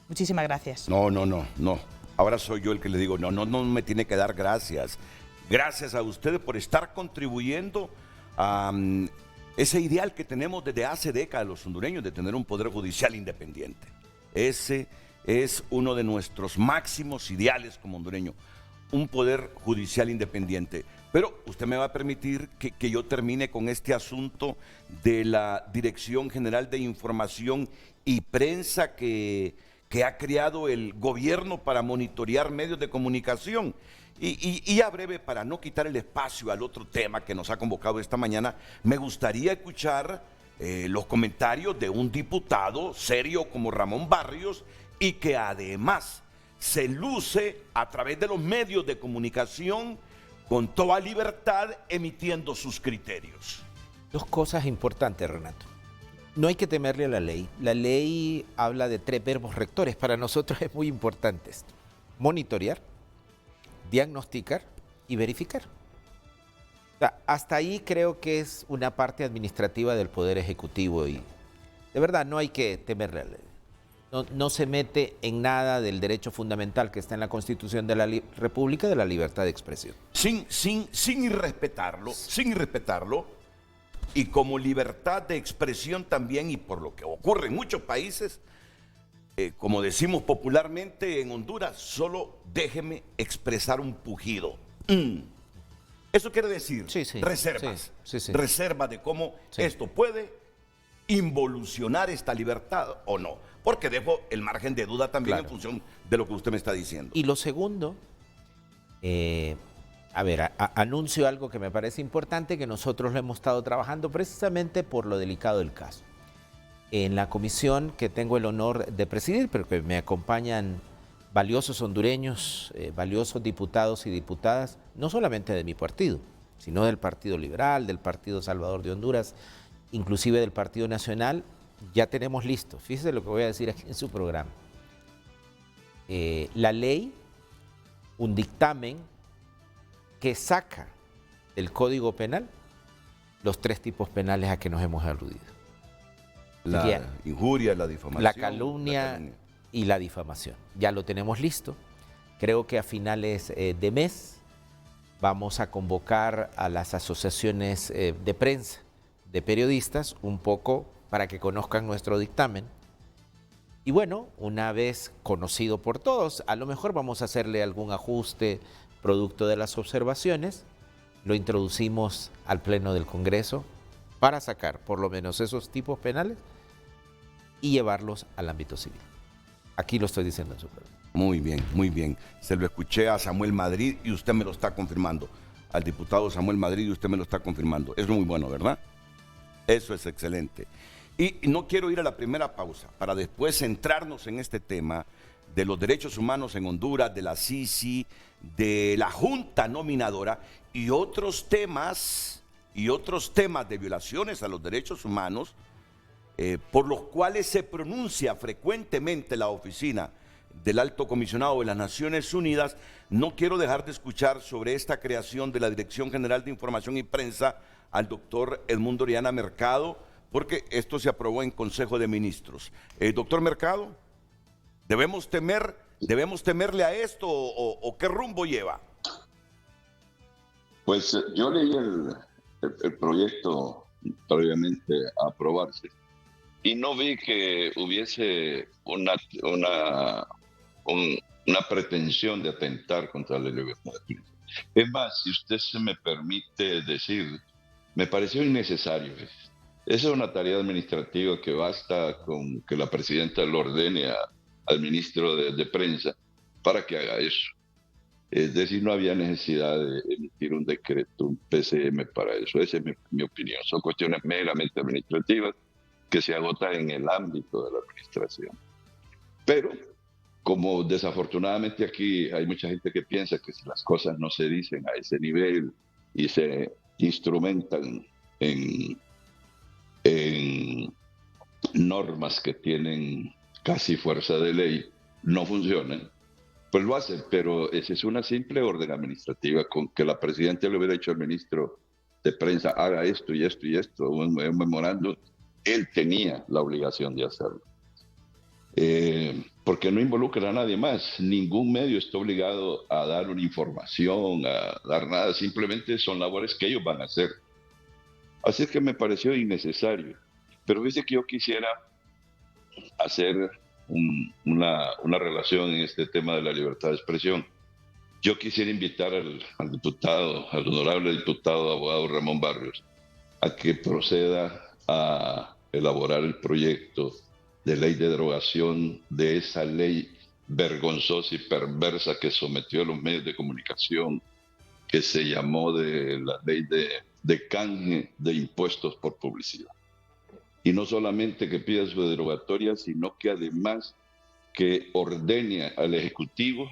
Muchísimas gracias. No. Ahora soy yo el que le digo, no me tiene que dar gracias. Gracias a ustedes por estar contribuyendo a ese ideal que tenemos desde hace décadas los hondureños de tener un poder judicial independiente. Ese es uno de nuestros máximos ideales como hondureño, un poder judicial independiente. Pero usted me va a permitir que yo termine con este asunto de la Dirección General de Información y Prensa que ha creado el gobierno para monitorear medios de comunicación. Y ya breve, para no quitar el espacio al otro tema que nos ha convocado esta mañana, me gustaría escuchar los comentarios de un diputado serio como Ramón Barrios y que además se luce a través de los medios de comunicación con toda libertad emitiendo sus criterios. Dos cosas importantes, Renato. No hay que temerle a la ley. La ley habla de 3 verbos rectores. Para nosotros es muy importante esto: monitorear, diagnosticar y verificar. O sea, hasta ahí creo que es una parte administrativa del Poder Ejecutivo y de verdad no hay que temerle a la ley. No se mete en nada del derecho fundamental que está en la Constitución de la República, de la libertad de expresión. Sin irrespetarlo, y como libertad de expresión también, y por lo que ocurre en muchos países, como decimos popularmente en Honduras, solo déjeme expresar un pujido. Eso quiere decir reservas, reservas de cómo esto puede involucionar esta libertad o no, porque dejo el margen de duda también en función de lo que usted me está diciendo. Y lo segundo, anuncio algo que me parece importante, que nosotros lo hemos estado trabajando precisamente por lo delicado del caso. En la comisión que tengo el honor de presidir, pero que me acompañan valiosos hondureños, valiosos diputados y diputadas, no solamente de mi partido, sino del Partido Liberal, del Partido Salvador de Honduras, inclusive del Partido Nacional, ya tenemos listo. Fíjese lo que voy a decir aquí en su programa. La ley, un dictamen que saca del Código Penal los 3 tipos penales a que nos hemos aludido. La injuria, la difamación. La calumnia y la difamación. Ya lo tenemos listo. Creo que a finales de mes vamos a convocar a las asociaciones de prensa, de periodistas, un poco para que conozcan nuestro dictamen. Y bueno, una vez conocido por todos, a lo mejor vamos a hacerle algún ajuste producto de las observaciones, lo introducimos al Pleno del Congreso para sacar por lo menos esos tipos penales y llevarlos al ámbito civil. Aquí lo estoy diciendo en su programa. Muy bien, muy bien. Se lo escuché a Samuel Madrid y usted me lo está confirmando. Al diputado Samuel Madrid y usted me lo está confirmando. Es muy bueno, ¿verdad? Eso es excelente. Y no quiero ir a la primera pausa para después centrarnos en este tema de los derechos humanos en Honduras, de la CICI, de la Junta Nominadora y otros temas de violaciones a los derechos humanos por los cuales se pronuncia frecuentemente la oficina del Alto Comisionado de las Naciones Unidas. No quiero dejar de escuchar sobre esta creación de la Dirección General de Información y Prensa al doctor Edmundo Orellana Mercado, porque esto se aprobó en Consejo de Ministros. Doctor Mercado, ¿debemos temerle a esto o qué rumbo lleva? Pues yo leí el proyecto previamente a aprobarse y no vi que hubiese una pretensión de atentar contra la libertad de prensa. Es más, si usted se me permite decir, me pareció innecesario. Esa es una tarea administrativa que basta con que la presidenta lo ordene al ministro de Prensa para que haga eso. Es decir, no había necesidad de emitir un decreto, un PCM para eso. Esa es mi opinión. Son cuestiones meramente administrativas que se agotan en el ámbito de la administración. Pero, como desafortunadamente aquí hay mucha gente que piensa que si las cosas no se dicen a ese nivel y se instrumentan en normas que tienen casi fuerza de ley, no funcionan, pues lo hacen, pero esa es una simple orden administrativa. Con que la presidenta le hubiera dicho al ministro de Prensa, haga esto y esto y esto, un memorando, él tenía la obligación de hacerlo. Porque no involucra a nadie más. Ningún medio está obligado a dar una información, a dar nada, simplemente son labores que ellos van a hacer. Así es que me pareció innecesario. Pero dice que yo quisiera hacer una relación en este tema de la libertad de expresión. Yo quisiera invitar al honorable diputado abogado Ramón Barrios, a que proceda a elaborar el proyecto de ley de derogación de esa ley vergonzosa y perversa que sometió a los medios de comunicación, que se llamó de la ley de canje de impuestos por publicidad. Y no solamente que pida su derogatoria, sino que además que ordene al Ejecutivo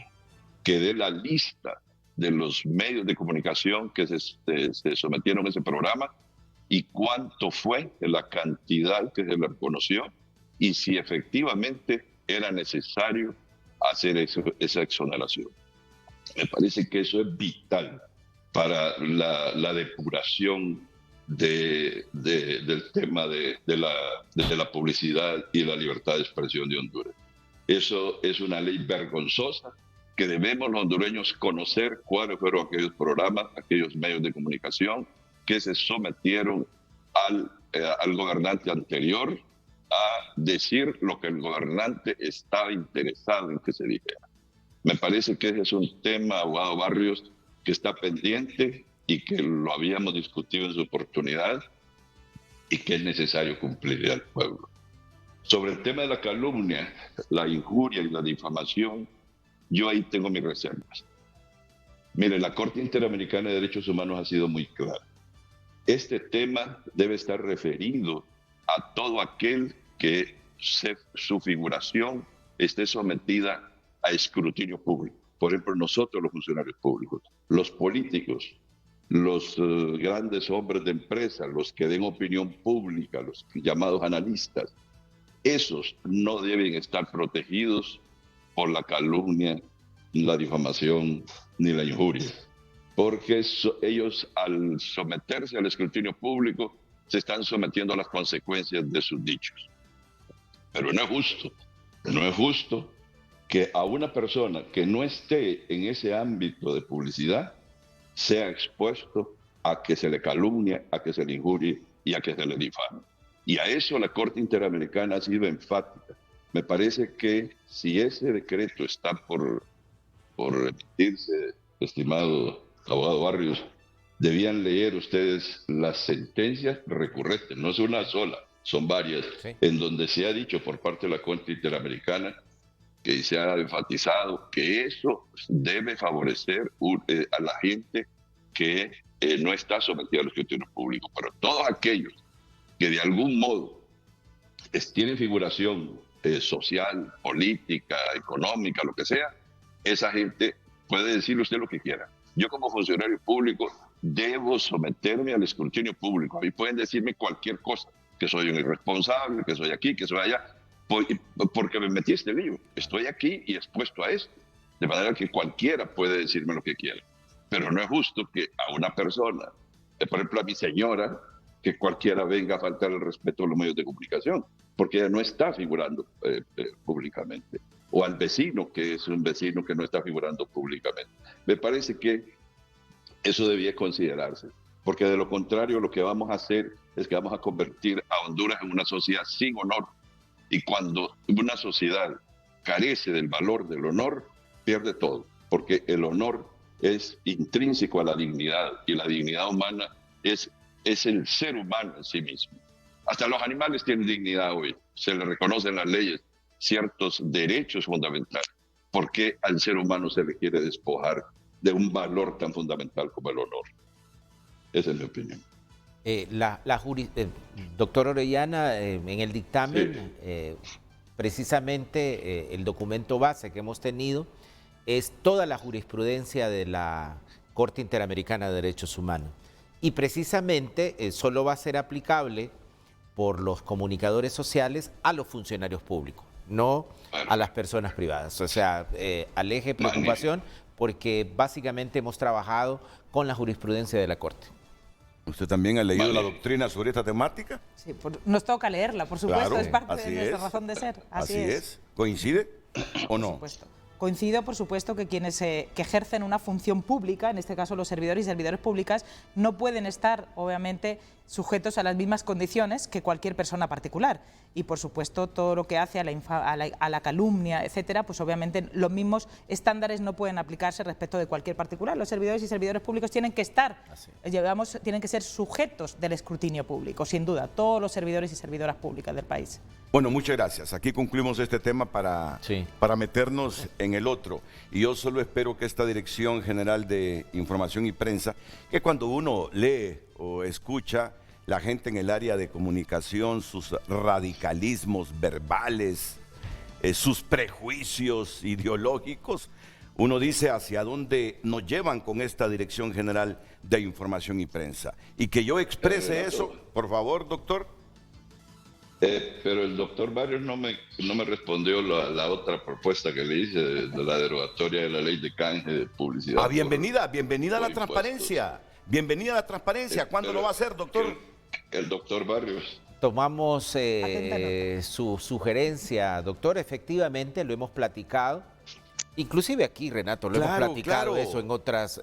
que dé la lista de los medios de comunicación que se sometieron a ese programa y cuánto fue la cantidad que se le reconoció y si efectivamente era necesario hacer esa exoneración. Me parece que eso es vital para la depuración del tema de la publicidad y la libertad de expresión de Honduras. Eso es una ley vergonzosa que debemos los hondureños conocer cuáles fueron aquellos programas, aquellos medios de comunicación que se sometieron al gobernante anterior a decir lo que el gobernante estaba interesado en que se dijera. Me parece que ese es un tema, abogado Barrios, que está pendiente y que lo habíamos discutido en su oportunidad y que es necesario cumplirle al pueblo. Sobre el tema de la calumnia, la injuria y la difamación, yo ahí tengo mis reservas. Mire, la Corte Interamericana de Derechos Humanos ha sido muy clara. Este tema debe estar referido a todo aquel que su figuración esté sometida a escrutinio público. Por ejemplo, nosotros los funcionarios públicos, los políticos, los grandes hombres de empresa, los que den opinión pública, los llamados analistas, esos no deben estar protegidos por la calumnia, la difamación ni la injuria, porque ellos al someterse al escrutinio público se están sometiendo a las consecuencias de sus dichos. Pero no es justo que a una persona que no esté en ese ámbito de publicidad sea expuesto a que se le calumnie, a que se le injurie y a que se le difame. Y a eso la Corte Interamericana ha sido enfática. Me parece que si ese decreto está por emitirse, estimado abogado Barrios, debían leer ustedes las sentencias recurrentes, no es una sola, son varias, sí, en donde se ha dicho por parte de la Corte Interamericana que se ha enfatizado que eso debe favorecer a la gente que no está sometida al escrutinio público, pero todos aquellos que de algún modo tienen figuración social, política, económica, lo que sea, esa gente puede decirle usted lo que quiera. Yo como funcionario público debo someterme al escrutinio público. A mí pueden decirme cualquier cosa, que soy un irresponsable, que soy aquí, que soy allá, porque me metí este lío. Estoy aquí y expuesto a esto. De manera que cualquiera puede decirme lo que quiera. Pero no es justo que a una persona, por ejemplo a mi señora, que cualquiera venga a faltar el respeto a los medios de comunicación, porque ella no está figurando públicamente. O al vecino, que es un vecino que no está figurando públicamente. Me parece que eso debía considerarse, porque de lo contrario lo que vamos a hacer es que vamos a convertir a Honduras en una sociedad sin honor. Y cuando una sociedad carece del valor del honor, pierde todo, porque el honor es intrínseco a la dignidad, y la dignidad humana es el ser humano en sí mismo. Hasta los animales tienen dignidad hoy, se les reconocen en las leyes ciertos derechos fundamentales. ¿Por qué al ser humano se le quiere despojar de un valor tan fundamental como el honor? Esa es mi opinión. Doctor Orellana, en el dictamen, sí, precisamente el documento base que hemos tenido es toda la jurisprudencia de la Corte Interamericana de Derechos Humanos. Y precisamente solo va a ser aplicable por los comunicadores sociales a los funcionarios públicos, no a las personas privadas. O sea, aleje preocupación porque básicamente hemos trabajado con la jurisprudencia de la Corte. ¿Usted también ha leído la doctrina sobre esta temática? Sí, nos toca leerla, por supuesto, claro, es parte de nuestra razón de ser. Así es. ¿Coincide o no? Por supuesto. Coincido, por supuesto, que quienes que ejercen una función pública, en este caso los servidores y servidoras públicas, no pueden estar, obviamente, sujetos a las mismas condiciones que cualquier persona particular. Y, por supuesto, todo lo que hace a la calumnia, etcétera, pues obviamente los mismos estándares no pueden aplicarse respecto de cualquier particular. Los servidores y servidores públicos tienen que tienen que ser sujetos del escrutinio público, sin duda, todos los servidores y servidoras públicas del país. Bueno, muchas gracias. Aquí concluimos este tema para meternos en el otro. Y yo solo espero que esta Dirección General de Información y Prensa, que cuando uno lee o escucha la gente en el área de comunicación, sus radicalismos verbales, sus prejuicios ideológicos, uno dice hacia dónde nos llevan con esta Dirección General de Información y Prensa. Y que yo exprese eso, por favor, doctor. Pero el doctor Barrios no me respondió la otra propuesta que le hice de la derogatoria de la ley de canje de publicidad. Bienvenida a la transparencia. Bienvenida a la transparencia. ¿Cuándo lo va a hacer, doctor? El doctor Barrios. Tomamos su sugerencia, doctor. Efectivamente, lo hemos platicado. Inclusive aquí, Renato, lo hemos platicado eso en otros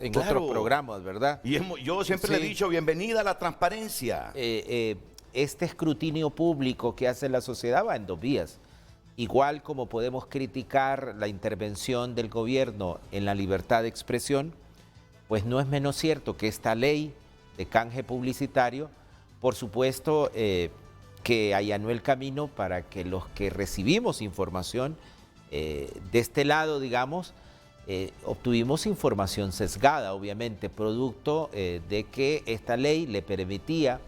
programas, ¿verdad? Y yo siempre le he dicho, bienvenida a la transparencia. Este escrutinio público que hace la sociedad va en dos vías. Igual como podemos criticar la intervención del gobierno en la libertad de expresión, pues no es menos cierto que esta ley de canje publicitario, por supuesto, que allanó el camino para que los que recibimos información de este lado, digamos, obtuvimos información sesgada, obviamente, producto de que esta ley le permitía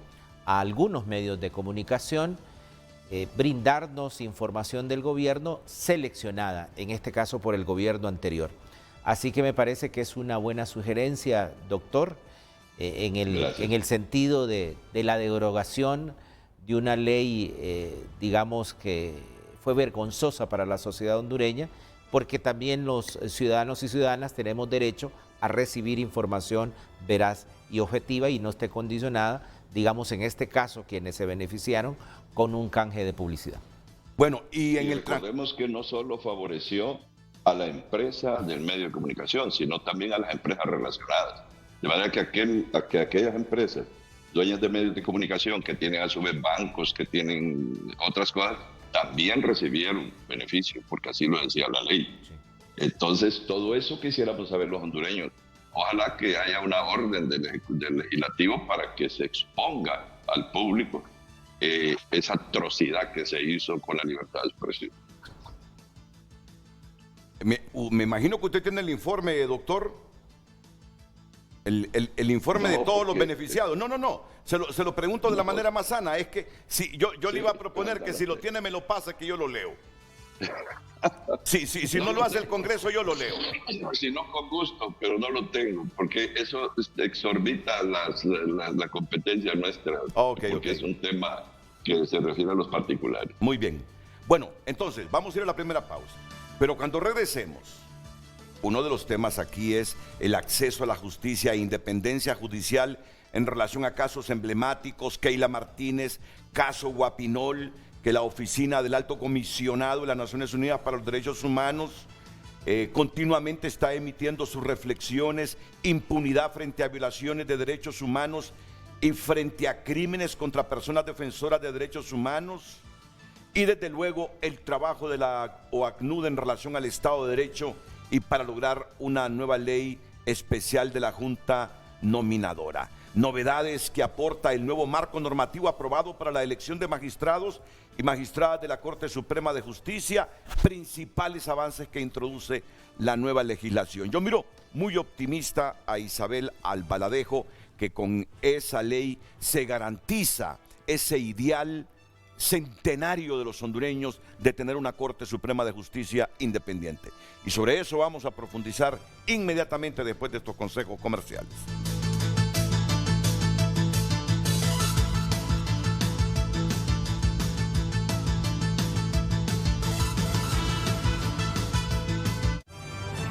a algunos medios de comunicación brindarnos información del gobierno seleccionada, en este caso por el gobierno anterior. Así que me parece que es una buena sugerencia, doctor, en el sentido de la derogación de una ley, digamos, que fue vergonzosa para la sociedad hondureña, porque también los ciudadanos y ciudadanas tenemos derecho a recibir información veraz y objetiva y no esté condicionada, digamos, en este caso, quienes se beneficiaron con un canje de publicidad. Bueno, y recordemos que no solo favoreció a la empresa del medio de comunicación, sino también a las empresas relacionadas. De manera que aquellas empresas, dueñas de medios de comunicación, que tienen a su vez bancos, que tienen otras cosas, también recibieron beneficios, porque así lo decía la ley. Sí. Entonces, todo eso quisiéramos saber los hondureños. Ojalá que haya una orden del legislativo para que se exponga al público esa atrocidad que se hizo con la libertad de expresión. Me imagino que usted tiene el informe, doctor. El informe de todos los beneficiados. No. Se lo pregunto de la manera más sana. Es que si yo le iba a proponer que si lo tiene me lo pasa, que yo lo leo. Si no lo hace el Congreso, yo lo leo. Si no, con gusto, pero no lo tengo, porque eso exorbita la competencia nuestra, porque es un tema que se refiere a los particulares. Muy bien. Bueno, entonces, vamos a ir a la primera pausa. Pero cuando regresemos, uno de los temas aquí es el acceso a la justicia e independencia judicial en relación a casos emblemáticos, Keila Martínez, caso Guapinol, que la Oficina del Alto Comisionado de las Naciones Unidas para los Derechos Humanos continuamente está emitiendo sus reflexiones, impunidad frente a violaciones de derechos humanos y frente a crímenes contra personas defensoras de derechos humanos, y desde luego el trabajo de la OACNUD en relación al Estado de Derecho y para lograr una nueva ley especial de la Junta Nominadora. Novedades que aporta el nuevo marco normativo aprobado para la elección de magistrados y magistradas de la Corte Suprema de Justicia, principales avances que introduce la nueva legislación. Yo miro muy optimista a Isabel Albaladejo, que con esa ley se garantiza ese ideal centenario de los hondureños de tener una Corte Suprema de Justicia independiente. Y sobre eso vamos a profundizar inmediatamente después de estos consejos comerciales.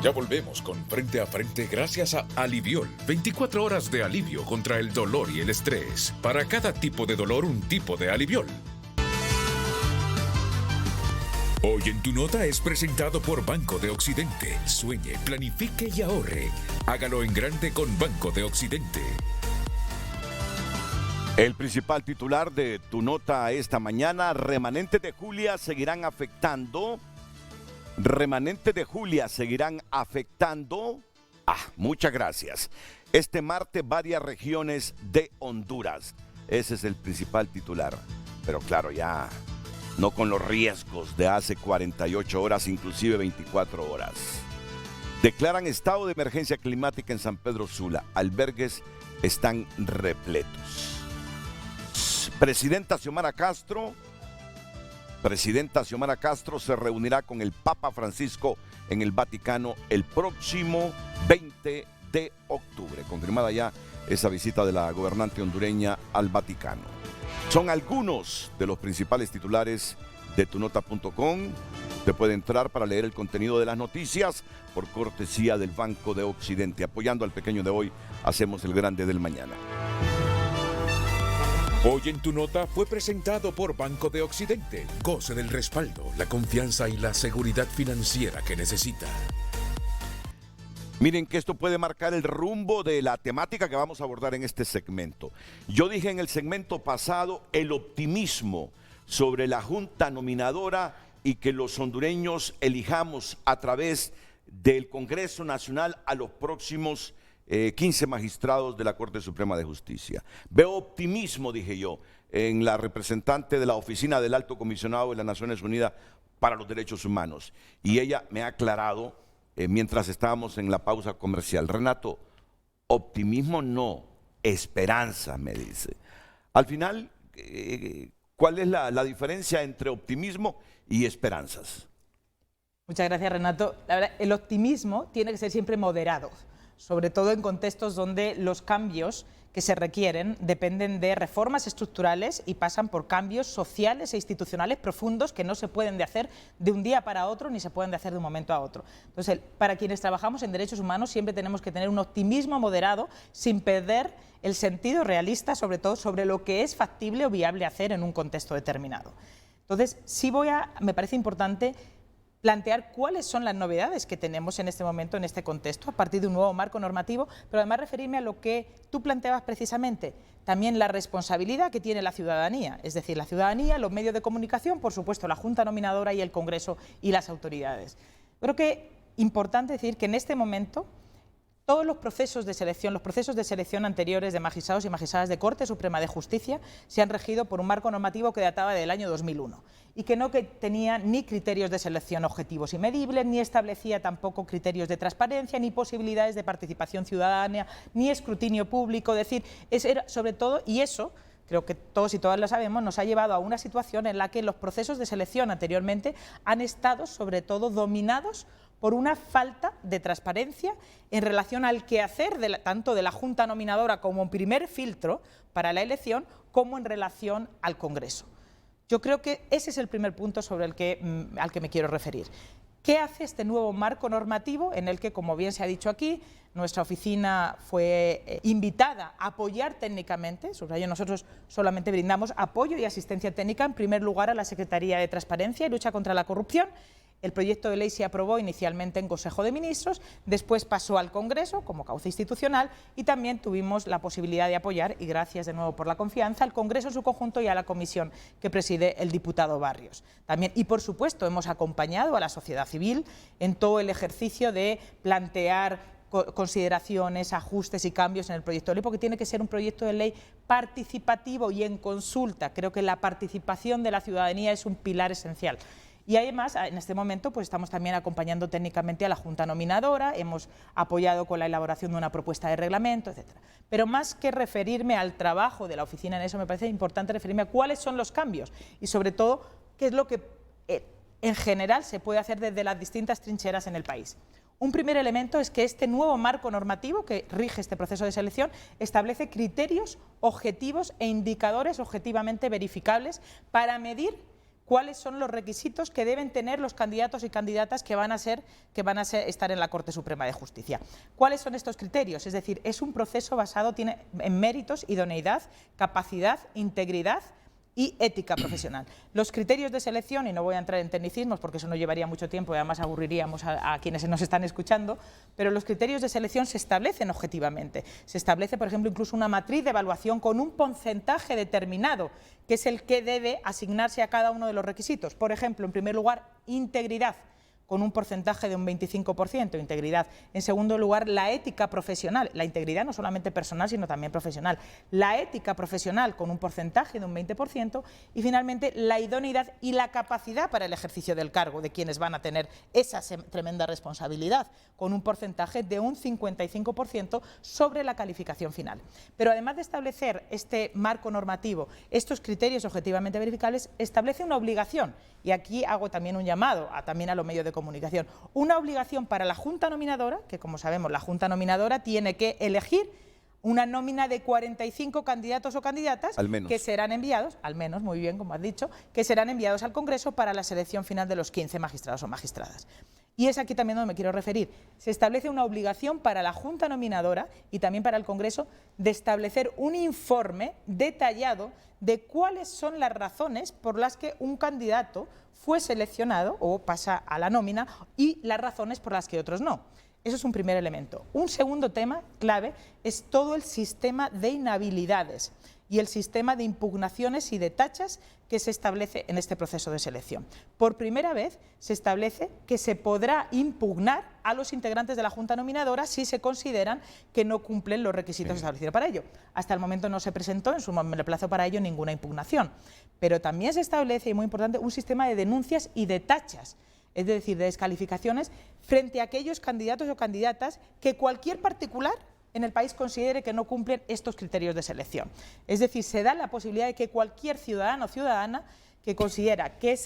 Ya volvemos con Frente a Frente gracias a Aliviol. 24 horas de alivio contra el dolor y el estrés. Para cada tipo de dolor, un tipo de Aliviol. Hoy en Tu Nota es presentado por Banco de Occidente. Sueñe, planifique y ahorre. Hágalo en grande con Banco de Occidente. El principal titular de tu nota esta mañana: remanentes de Julia seguirán afectando. Remanentes de Julia seguirán afectando. Muchas gracias. Este martes varias regiones de Honduras. Ese es el principal titular. Pero claro, ya no con los riesgos de hace 48 horas, inclusive 24 horas. Declaran estado de emergencia climática en San Pedro Sula. Albergues están repletos. Presidenta Xiomara Castro se reunirá con el Papa Francisco en el Vaticano el próximo 20 de octubre. Confirmada ya esa visita de la gobernante hondureña al Vaticano. Son algunos de los principales titulares de tunota.com. Usted puede entrar para leer el contenido de las noticias por cortesía del Banco de Occidente. Apoyando al pequeño de hoy, hacemos el grande del mañana. Hoy en Tu Nota fue presentado por Banco de Occidente. Goce del respaldo, la confianza y la seguridad financiera que necesita. Miren que esto puede marcar el rumbo de la temática que vamos a abordar en este segmento. Yo dije en el segmento pasado el optimismo sobre la Junta Nominadora y que los hondureños elijamos a través del Congreso Nacional a los próximos 15 magistrados de la Corte Suprema de Justicia. Veo optimismo, dije yo, en la representante de la Oficina del Alto Comisionado de las Naciones Unidas para los Derechos Humanos. Y ella me ha aclarado, mientras estábamos en la pausa comercial: Renato, optimismo no, esperanza, me dice. Al final, ¿cuál es la diferencia entre optimismo y esperanzas? Muchas gracias, Renato. La verdad, el optimismo tiene que ser siempre moderado, sobre todo en contextos donde los cambios que se requieren dependen de reformas estructurales y pasan por cambios sociales e institucionales profundos que no se pueden hacer de un día para otro ni se pueden hacer de un momento a otro. Entonces, para quienes trabajamos en derechos humanos siempre tenemos que tener un optimismo moderado sin perder el sentido realista, sobre todo sobre lo que es factible o viable hacer en un contexto determinado. Entonces, me parece importante plantear cuáles son las novedades que tenemos en este momento, en este contexto, a partir de un nuevo marco normativo, pero además referirme a lo que tú planteabas precisamente, también la responsabilidad que tiene la ciudadanía, es decir, la ciudadanía, los medios de comunicación, por supuesto la Junta Nominadora y el Congreso y las autoridades. Creo que es importante decir que en este momento todos los procesos de selección anteriores de magistrados y magistradas de Corte Suprema de Justicia se han regido por un marco normativo que databa del año 2001 y que no tenía ni criterios de selección objetivos y medibles, ni establecía tampoco criterios de transparencia, ni posibilidades de participación ciudadana, ni escrutinio público. Es decir, era sobre todo, y eso creo que todos y todas lo sabemos, nos ha llevado a una situación en la que los procesos de selección anteriormente han estado sobre todo dominados por una falta de transparencia en relación al quehacer tanto de la Junta Nominadora como primer filtro para la elección, como en relación al Congreso. Yo creo que ese es el primer punto al que me quiero referir. ¿Qué hace este nuevo marco normativo en el que, como bien se ha dicho aquí, nuestra oficina fue invitada a apoyar técnicamente? Nosotros solamente brindamos apoyo y asistencia técnica, en primer lugar, a la Secretaría de Transparencia y Lucha contra la Corrupción. El proyecto de ley se aprobó inicialmente en Consejo de Ministros, después pasó al Congreso como cauce institucional y también tuvimos la posibilidad de apoyar, y gracias de nuevo por la confianza, al Congreso en su conjunto y a la comisión que preside el diputado Barrios. También, y por supuesto, hemos acompañado a la sociedad civil en todo el ejercicio de plantear consideraciones, ajustes y cambios en el proyecto de ley, porque tiene que ser un proyecto de ley participativo y en consulta. Creo que la participación de la ciudadanía es un pilar esencial. Y además, en este momento, pues estamos también acompañando técnicamente a la Junta Nominadora, hemos apoyado con la elaboración de una propuesta de reglamento, etc. Pero más que referirme al trabajo de la oficina en eso, me parece importante referirme a cuáles son los cambios y, sobre todo, qué es lo que en general se puede hacer desde las distintas trincheras en el país. Un primer elemento es que este nuevo marco normativo que rige este proceso de selección establece criterios objetivos e indicadores objetivamente verificables para medir cuáles son los requisitos que deben tener los candidatos y candidatas que van a estar en la Corte Suprema de Justicia. ¿Cuáles son estos criterios? Es decir, es un proceso basado en méritos, idoneidad, capacidad, integridad y ética profesional. Los criterios de selección, y no voy a entrar en tecnicismos porque eso nos llevaría mucho tiempo y además aburriríamos a quienes nos están escuchando, pero los criterios de selección se establecen objetivamente. Se establece, por ejemplo, incluso una matriz de evaluación con un porcentaje determinado, que es el que debe asignarse a cada uno de los requisitos. Por ejemplo, en primer lugar, integridad, con un porcentaje de un 25%, integridad. En segundo lugar, la ética profesional, la integridad no solamente personal, sino también profesional. La ética profesional, con un porcentaje de un 20%, y finalmente, la idoneidad y la capacidad para el ejercicio del cargo de quienes van a tener esa tremenda responsabilidad, con un porcentaje de un 55% sobre la calificación final. Pero además de establecer este marco normativo, estos criterios objetivamente verificables, establece una obligación, y aquí hago también un llamado también a los medios de comunicación, una obligación para la Junta Nominadora, que como sabemos la Junta Nominadora tiene que elegir una nómina de 45 candidatos o candidatas que serán enviados, al menos, muy bien, como has dicho, que serán enviados al Congreso para la selección final de los 15 magistrados o magistradas. Y es aquí también donde me quiero referir. Se establece una obligación para la Junta Nominadora y también para el Congreso de establecer un informe detallado de cuáles son las razones por las que un candidato fue seleccionado o pasa a la nómina y las razones por las que otros no. Eso es un primer elemento. Un segundo tema clave es todo el sistema de inhabilidades y el sistema de impugnaciones y de tachas que se establece en este proceso de selección. Por primera vez se establece que se podrá impugnar a los integrantes de la Junta Nominadora si se consideran que no cumplen los requisitos establecidos para ello. Hasta el momento no se presentó en el plazo para ello ninguna impugnación. Pero también se establece, y muy importante, un sistema de denuncias y de tachas, es decir, de descalificaciones frente a aquellos candidatos o candidatas que cualquier particular en el país considere que no cumplen estos criterios de selección. Es decir, se da la posibilidad de que cualquier ciudadano o ciudadana que considera que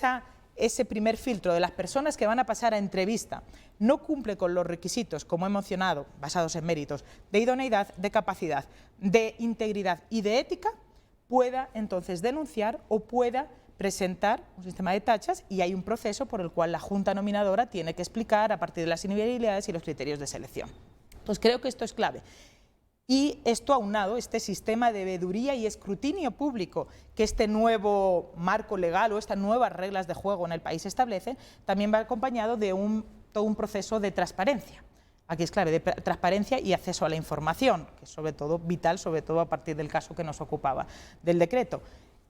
ese primer filtro de las personas que van a pasar a entrevista no cumple con los requisitos, como he mencionado, basados en méritos, de idoneidad, de capacidad, de integridad y de ética, pueda entonces denunciar o pueda presentar un sistema de tachas, y hay un proceso por el cual la Junta Nominadora tiene que explicar a partir de las inhabilidades y los criterios de selección. Pues creo que esto es clave. Y esto aunado, este sistema de veeduría y escrutinio público que este nuevo marco legal o estas nuevas reglas de juego en el país establecen, también va acompañado de todo un proceso de transparencia. Aquí es clave, de transparencia y acceso a la información, que es sobre todo vital, sobre todo a partir del caso que nos ocupaba del decreto.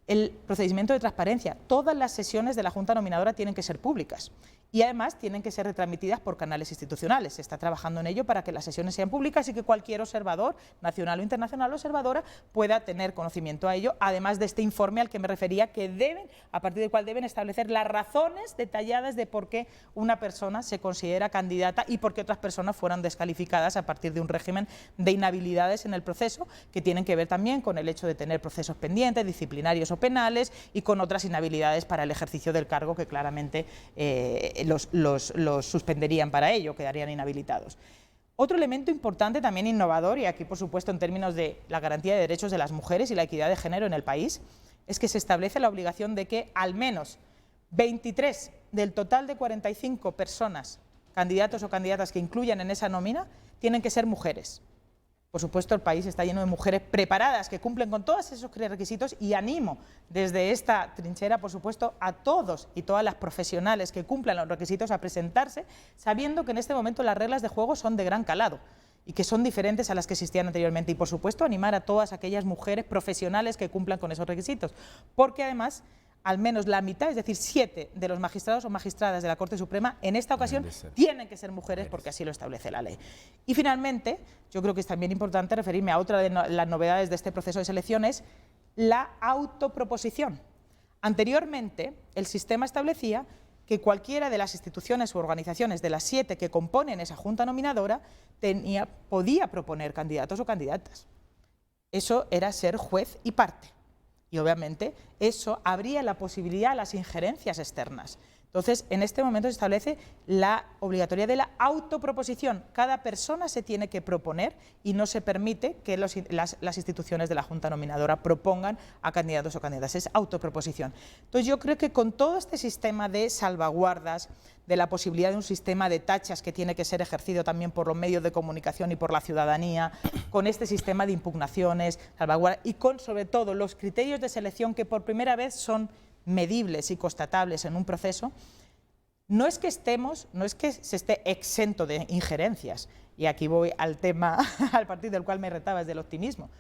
El procedimiento de transparencia, todas las sesiones de la Junta Nominadora tienen que ser públicas y además tienen que ser retransmitidas por canales institucionales. Se está trabajando en ello para que las sesiones sean públicas y que cualquier observador, nacional o internacional, observadora, pueda tener conocimiento a ello, además de este informe al que me refería, que deben, a partir del cual deben establecer las razones detalladas de por qué una persona se considera candidata y por qué otras personas fueron descalificadas a partir de un régimen de inhabilidades en el proceso, que tienen que ver también con el hecho de tener procesos pendientes, disciplinarios o penales, y con otras inhabilidades para el ejercicio del cargo que claramente los suspenderían para ello, quedarían inhabilitados. Otro elemento importante, también innovador, y aquí por supuesto en términos de la garantía de derechos de las mujeres y la equidad de género en el país, es que se establece la obligación de que al menos 23 del total de 45 personas, candidatos o candidatas que incluyan en esa nómina, tienen que ser mujeres. Por supuesto, el país está lleno de mujeres preparadas que cumplen con todos esos requisitos, y animo desde esta trinchera, por supuesto, a todos y todas las profesionales que cumplan los requisitos a presentarse, sabiendo que en este momento las reglas de juego son de gran calado y que son diferentes a las que existían anteriormente. Y, por supuesto, animar a todas aquellas mujeres profesionales que cumplan con esos requisitos, porque además al menos la mitad, es decir, 7 de los magistrados o magistradas de la Corte Suprema en esta ocasión tienen que ser mujeres, porque así lo establece la ley. Y finalmente, yo creo que es también importante referirme a otra de las novedades de este proceso de selección, es la autoproposición. Anteriormente, el sistema establecía que cualquiera de las instituciones u organizaciones de las 7 que componen esa Junta Nominadora podía proponer candidatos o candidatas. Eso era ser juez y parte. Y obviamente eso abría la posibilidad a las injerencias externas. Entonces, en este momento se establece la obligatoriedad de la autoproposición. Cada persona se tiene que proponer y no se permite que las instituciones de la Junta Nominadora propongan a candidatos o candidatas. Es autoproposición. Entonces, yo creo que con todo este sistema de salvaguardas, de la posibilidad de un sistema de tachas que tiene que ser ejercido también por los medios de comunicación y por la ciudadanía, con este sistema de impugnaciones, salvaguardas y con, sobre todo, los criterios de selección que por primera vez son medibles y constatables en un proceso, no es que se esté exento de injerencias, y aquí voy al tema, al partir del cual me retabas del optimismo.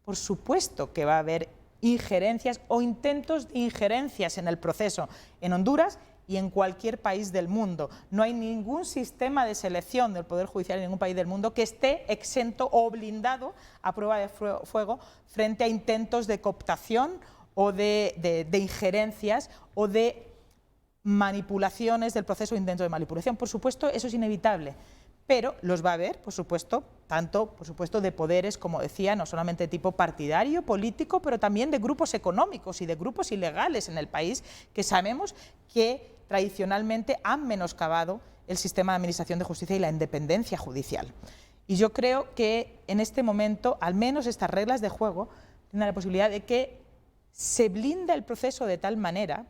Por supuesto que va a haber injerencias o intentos de injerencias en el proceso en Honduras y en cualquier país del mundo. No hay ningún sistema de selección del Poder Judicial en ningún país del mundo que esté exento o blindado a prueba de fuego frente a intentos de cooptación o de injerencias o de manipulaciones del proceso o intento de manipulación. Por supuesto, eso es inevitable, pero los va a haber, por supuesto, tanto, por supuesto, de poderes, como decía, no solamente de tipo partidario, político, pero también de grupos económicos y de grupos ilegales en el país que sabemos que tradicionalmente han menoscabado el sistema de administración de justicia y la independencia judicial. Y yo creo que en este momento, al menos estas reglas de juego, tienen la posibilidad de que se blinda el proceso de tal manera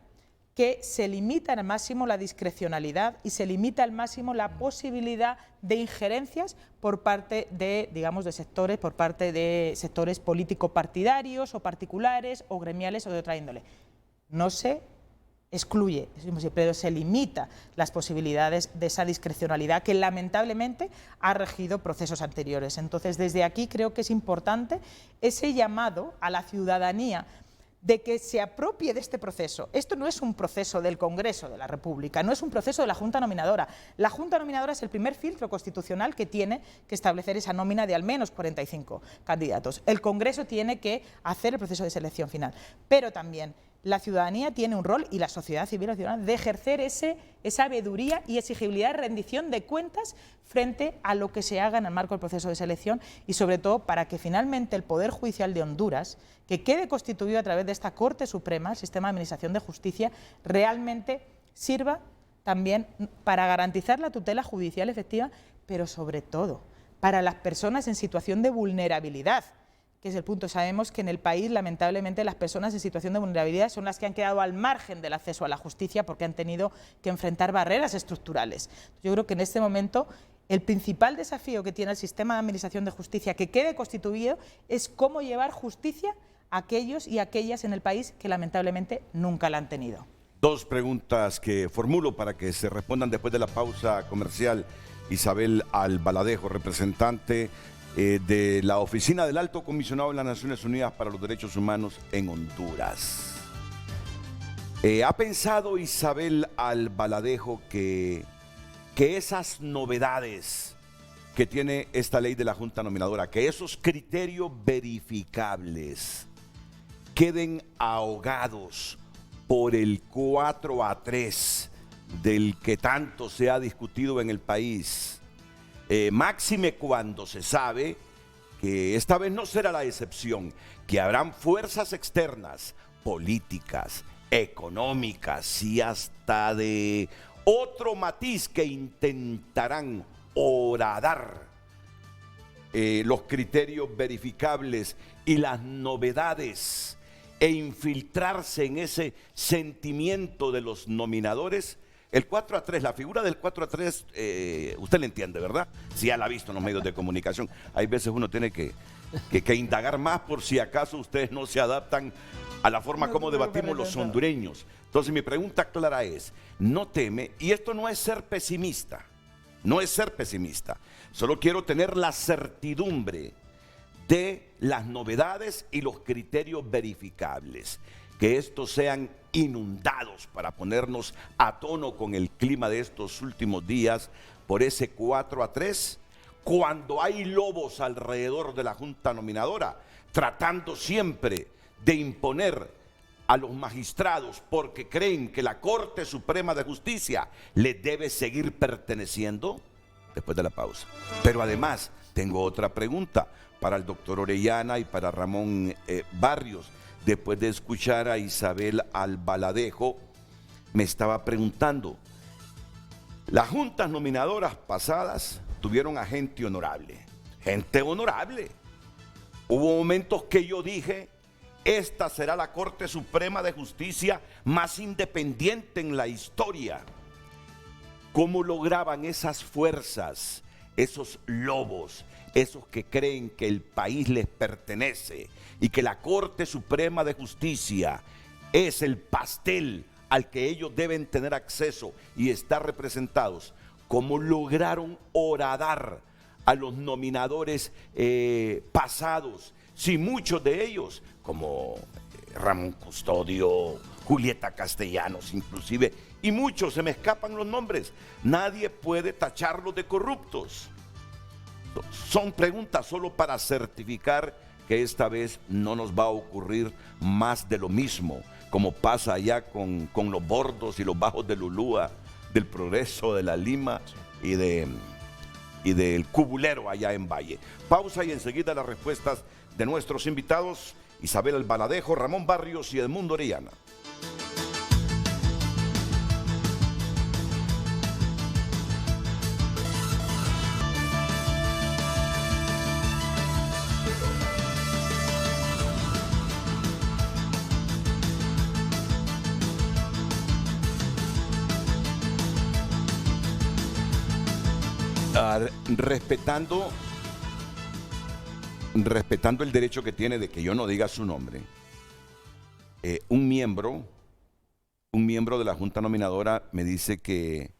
que se limita al máximo la discrecionalidad y se limita al máximo la posibilidad de injerencias por parte de, digamos, de sectores, por parte de sectores político-partidarios o particulares o gremiales o de otra índole. No se excluye, pero se limita las posibilidades de esa discrecionalidad que lamentablemente ha regido procesos anteriores. Entonces, desde aquí creo que es importante ese llamado a la ciudadanía de que se apropie de este proceso. Esto no es un proceso del Congreso de la República, no es un proceso de la Junta Nominadora. La Junta Nominadora es el primer filtro constitucional que tiene que establecer esa nómina de al menos 45 candidatos. El Congreso tiene que hacer el proceso de selección final, pero también la ciudadanía tiene un rol, y la sociedad civil de ejercer esa veeduría y exigibilidad de rendición de cuentas frente a lo que se haga en el marco del proceso de selección y sobre todo para que finalmente el Poder Judicial de Honduras, que quede constituido a través de esta Corte Suprema, el sistema de administración de justicia, realmente sirva también para garantizar la tutela judicial efectiva, pero sobre todo para las personas en situación de vulnerabilidad, que es el punto. Sabemos que en el país, lamentablemente, las personas en situación de vulnerabilidad son las que han quedado al margen del acceso a la justicia porque han tenido que enfrentar barreras estructurales. Yo creo que en este momento el principal desafío que tiene el sistema de administración de justicia que quede constituido es cómo llevar justicia a aquellos y aquellas en el país que lamentablemente nunca la han tenido. Dos preguntas que formulo para que se respondan después de la pausa comercial. Isabel Albaladejo, representante de la Oficina del Alto Comisionado de las Naciones Unidas para los Derechos Humanos en Honduras. ¿Ha pensado Isabel Albaladejo que esas novedades que tiene esta ley de la Junta Nominadora, que esos criterios verificables queden ahogados por el 4-3 del que tanto se ha discutido en el país? Máxime cuando se sabe que esta vez no será la excepción, que habrán fuerzas externas, políticas, económicas y hasta de otro matiz que intentarán horadar los criterios verificables y las novedades e infiltrarse en ese sentimiento de los nominadores. El 4-3, la figura del 4-3, usted la entiende, ¿verdad? Si ya la ha visto en los medios de comunicación. Hay veces uno tiene que indagar más por si acaso ustedes no se adaptan a la forma como debatimos los hondureños. Entonces mi pregunta clara es, ¿no teme? Y esto no es ser pesimista, no es ser pesimista. Solo quiero tener la certidumbre de las novedades y los criterios verificables. Que estos sean inundados para ponernos a tono con el clima de estos últimos días por ese 4-3, cuando hay lobos alrededor de la Junta Nominadora, tratando siempre de imponer a los magistrados porque creen que la Corte Suprema de Justicia les debe seguir perteneciendo. Después de la pausa. Pero además, tengo otra pregunta para el doctor Orellana y para Ramón Barrios. Después de escuchar a Isabel Albaladejo, me estaba preguntando, las juntas nominadoras pasadas tuvieron a gente honorable. Gente honorable. Hubo momentos que yo dije, esta será la Corte Suprema de Justicia más independiente en la historia. ¿Cómo lograban esas fuerzas, esos lobos, esos que creen que el país les pertenece y que la Corte Suprema de Justicia es el pastel al que ellos deben tener acceso y estar representados? ¿Cómo lograron horadar a los nominadores pasados? Si muchos de ellos, como Ramón Custodio, Julieta Castellanos inclusive, y muchos, se me escapan los nombres, nadie puede tacharlos de corruptos. Son preguntas solo para certificar que esta vez no nos va a ocurrir más de lo mismo, como pasa allá con los bordos y los bajos de Lulúa, del Progreso, de la Lima y del Cubulero allá en Valle. Pausa y enseguida las respuestas de nuestros invitados, Isabel Albaladejo, Ramón Barrios y Edmundo Orellana. Respetando el derecho que tiene de que yo no diga su nombre, un miembro de la Junta Nominadora me dice que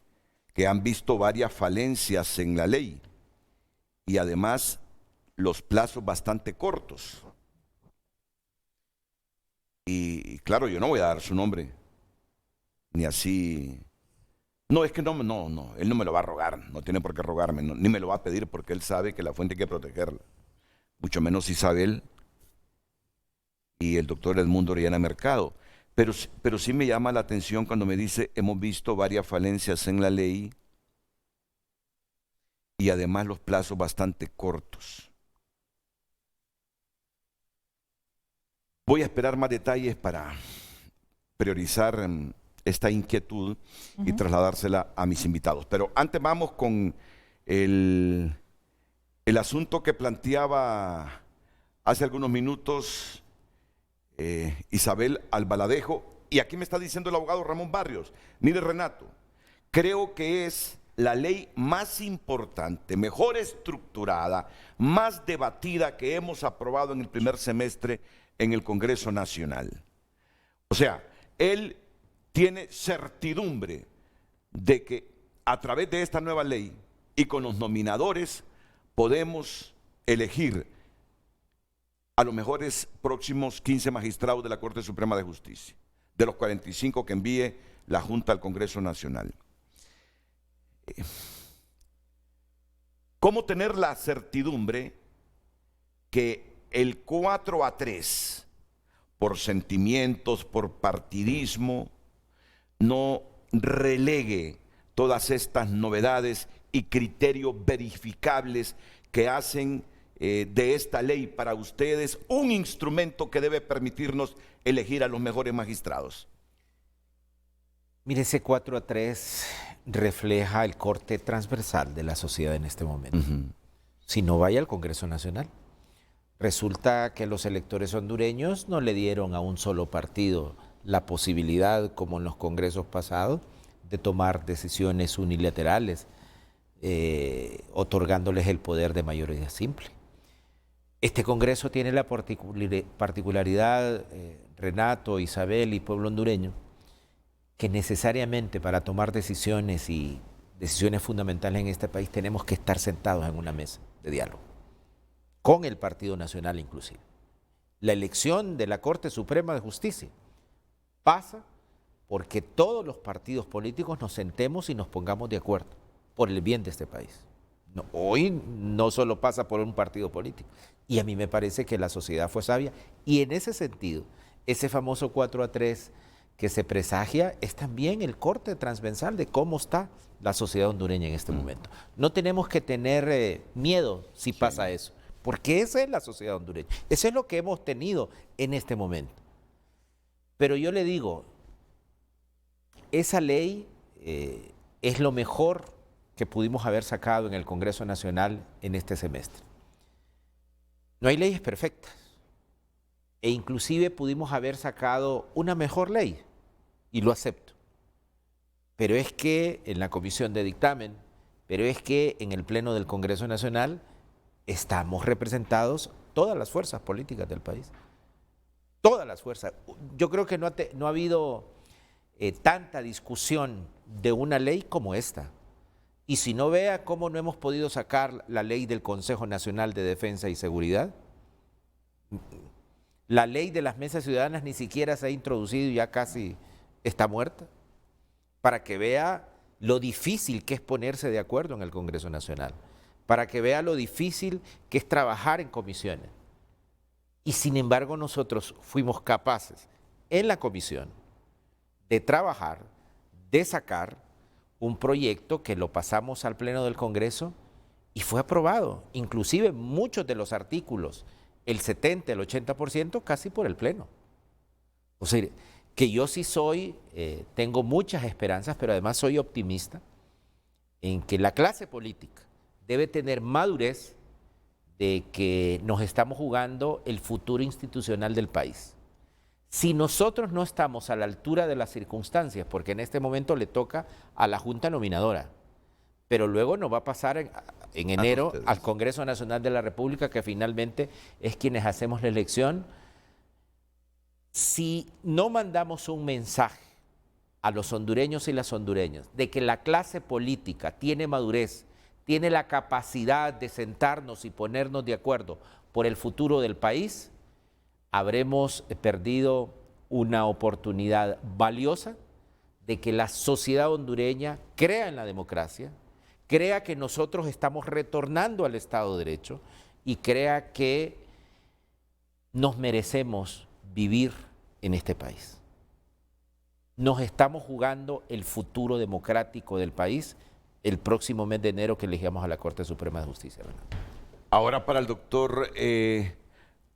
han visto varias falencias en la ley y además los plazos bastante cortos. Y claro, yo no voy a dar su nombre, ni así. No, es que no, él no me lo va a rogar, no tiene por qué rogarme, ni me lo va a pedir porque él sabe que la fuente hay que protegerla. Mucho menos Isabel y el doctor Edmundo Orellana Mercado. Pero sí me llama la atención cuando me dice, hemos visto varias falencias en la ley y además los plazos bastante cortos. Voy a esperar más detalles para priorizar esta inquietud y trasladársela a mis invitados. Pero antes vamos con el asunto que planteaba hace algunos minutos Isabel Albaladejo, y aquí me está diciendo el abogado Ramón Barrios. Mire, Renato, creo que es la ley más importante, mejor estructurada, más debatida que hemos aprobado en el primer semestre en el Congreso Nacional. O sea, él tiene certidumbre de que a través de esta nueva ley y con los nominadores podemos elegir a los mejores próximos 15 magistrados de la Corte Suprema de Justicia, de los 45 que envíe la Junta al Congreso Nacional. ¿Cómo tener la certidumbre que el 4-3, por sentimientos, por partidismo, no relegue todas estas novedades y criterios verificables que hacen de esta ley para ustedes un instrumento que debe permitirnos elegir a los mejores magistrados? Mire, ese 4-3 refleja el corte transversal de la sociedad en este momento. Si no, vaya al Congreso Nacional. Resulta que los electores hondureños no le dieron a un solo partido la posibilidad, como en los congresos pasados, de tomar decisiones unilaterales, otorgándoles el poder de mayoría simple. Este Congreso tiene la particularidad, Renato, Isabel y pueblo hondureño, que necesariamente para tomar decisiones y decisiones fundamentales en este país tenemos que estar sentados en una mesa de diálogo, con el Partido Nacional inclusive. La elección de la Corte Suprema de Justicia pasa porque todos los partidos políticos nos sentemos y nos pongamos de acuerdo por el bien de este país. No, hoy no solo pasa por un partido político. Y a mí me parece que la sociedad fue sabia. Y en ese sentido, ese famoso 4-3 que se presagia es también el corte transversal de cómo está la sociedad hondureña en este momento. No tenemos que tener miedo si pasa eso, porque esa es la sociedad hondureña. Eso es lo que hemos tenido en este momento. Pero yo le digo, esa ley es lo mejor que pudimos haber sacado en el Congreso Nacional en este semestre. No hay leyes perfectas e inclusive pudimos haber sacado una mejor ley y lo acepto. Pero es que en la comisión de dictamen, pero es que en el Pleno del Congreso Nacional estamos representados todas las fuerzas políticas del país. Todas las fuerzas. Yo creo que no ha habido tanta discusión de una ley como esta. Y si no, vea cómo no hemos podido sacar la ley del Consejo Nacional de Defensa y Seguridad. La ley de las mesas ciudadanas ni siquiera se ha introducido y ya casi está muerta. Para que vea lo difícil que es ponerse de acuerdo en el Congreso Nacional. Para que vea lo difícil que es trabajar en comisiones. Y sin embargo nosotros fuimos capaces en la comisión de trabajar, de sacar un proyecto que lo pasamos al Pleno del Congreso y fue aprobado. Inclusive muchos de los artículos, el 70, el 80%, casi por el Pleno. O sea, que yo sí tengo muchas esperanzas, pero además soy optimista en que la clase política debe tener madurez de que nos estamos jugando el futuro institucional del país. Si nosotros no estamos a la altura de las circunstancias, porque en este momento le toca a la Junta Nominadora, pero luego nos va a pasar en enero al Congreso Nacional de la República, que finalmente es quienes hacemos la elección. Si no mandamos un mensaje a los hondureños y las hondureñas de que la clase política tiene madurez, tiene la capacidad de sentarnos y ponernos de acuerdo por el futuro del país, habremos perdido una oportunidad valiosa de que la sociedad hondureña crea en la democracia, crea que nosotros estamos retornando al Estado de Derecho y crea que nos merecemos vivir en este país. Nos estamos jugando el futuro democrático del país el próximo mes de enero que elegimos a la Corte Suprema de Justicia. ¿Verdad? Ahora para el doctor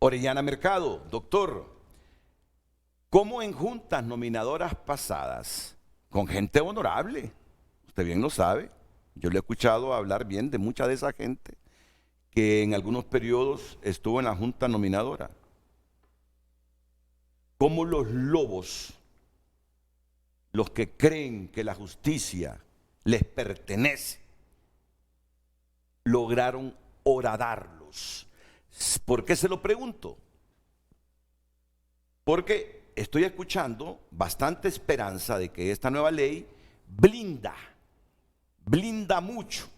Orellana Mercado. Doctor, ¿cómo en juntas nominadoras pasadas, con gente honorable, usted bien lo sabe, yo le he escuchado hablar bien de mucha de esa gente que en algunos periodos estuvo en la junta nominadora, cómo los lobos, los que creen que la justicia les pertenece, lograron horadarlos? ¿Por qué se lo pregunto? Porque estoy escuchando bastante esperanza de que esta nueva ley blinda mucho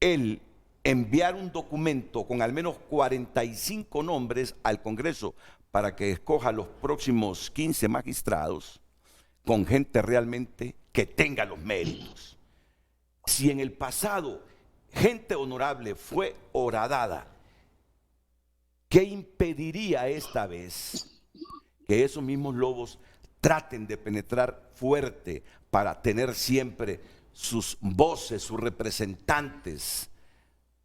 el enviar un documento con al menos 45 nombres al Congreso para que escoja los próximos 15 magistrados con gente realmente que tenga los méritos. Si en el pasado gente honorable fue horadada, ¿qué impediría esta vez que esos mismos lobos traten de penetrar fuerte para tener siempre sus voces, sus representantes,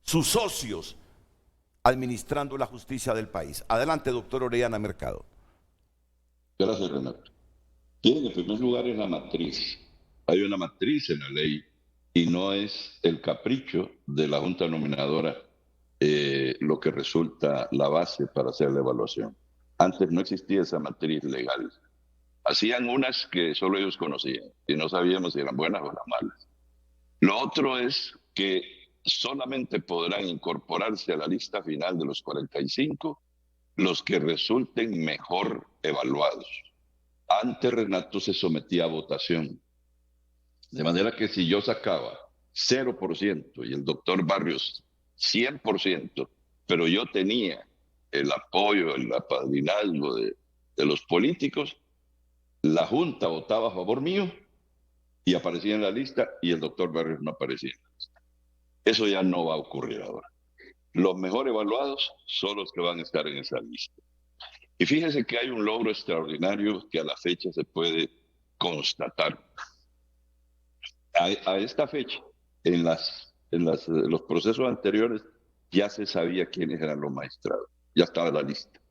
sus socios administrando la justicia del país? Adelante, doctor Orellana Mercado. Gracias, Renato. Bien, en primer lugar es la matriz. Hay una matriz en la ley y no es el capricho de la Junta Nominadora lo que resulta la base para hacer la evaluación. Antes no existía esa matriz legal. Hacían unas que solo ellos conocían y no sabíamos si eran buenas o eran malas. Lo otro es que solamente podrán incorporarse a la lista final de los 45 los que resulten mejor evaluados. Antes, Renato, se sometía a votación. De manera que si yo sacaba 0% y el doctor Barrios 100%, pero yo tenía el apoyo, el apadrinazgo de los políticos, la Junta votaba a favor mío y aparecía en la lista y el doctor Barrios no aparecía en la lista. Eso ya no va a ocurrir ahora. Los mejor evaluados son los que van a estar en esa lista. Y fíjense que hay un logro extraordinario que a la fecha se puede constatar. A esta fecha, en los procesos anteriores, ya se sabía quiénes eran los magistrados. Ya estaba la lista.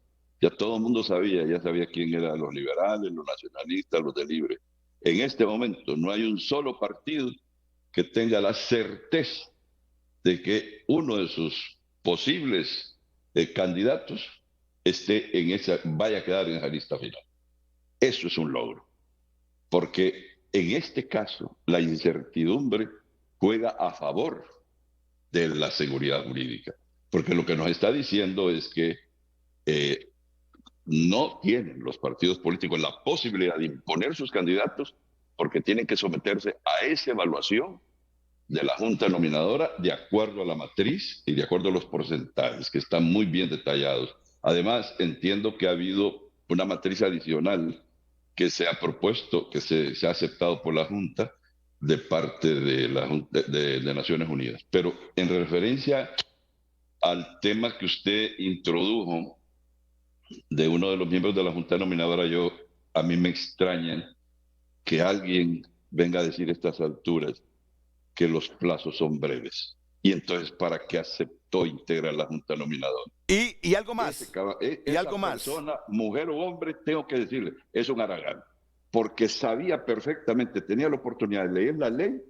Ya todo el mundo sabía, ya sabía quién eran los liberales, los nacionalistas, los de Libre. en este momento no hay un solo partido que tenga la certeza de que uno de sus posibles candidatos vaya a quedar en esa lista final. Eso es un logro, porque en este caso la incertidumbre juega a favor de la seguridad jurídica, porque lo que nos está diciendo es que no tienen los partidos políticos la posibilidad de imponer sus candidatos porque tienen que someterse a esa evaluación de la Junta Nominadora de acuerdo a la matriz y de acuerdo a los porcentajes que están muy bien detallados. Además, entiendo que ha habido una matriz adicional que se ha propuesto, que se ha aceptado por la Junta de parte de la Junta de Naciones Unidas. Pero en referencia al tema que usted introdujo de uno de los miembros de la Junta Nominadora, a mí me extraña que alguien venga a decir a estas alturas que los plazos son breves. Y entonces, ¿para qué aceptó integrar la Junta Nominadora? Y algo más. Y algo más. Persona, mujer o hombre, tengo que decirle, es un haragán. Porque sabía perfectamente, tenía la oportunidad de leer la ley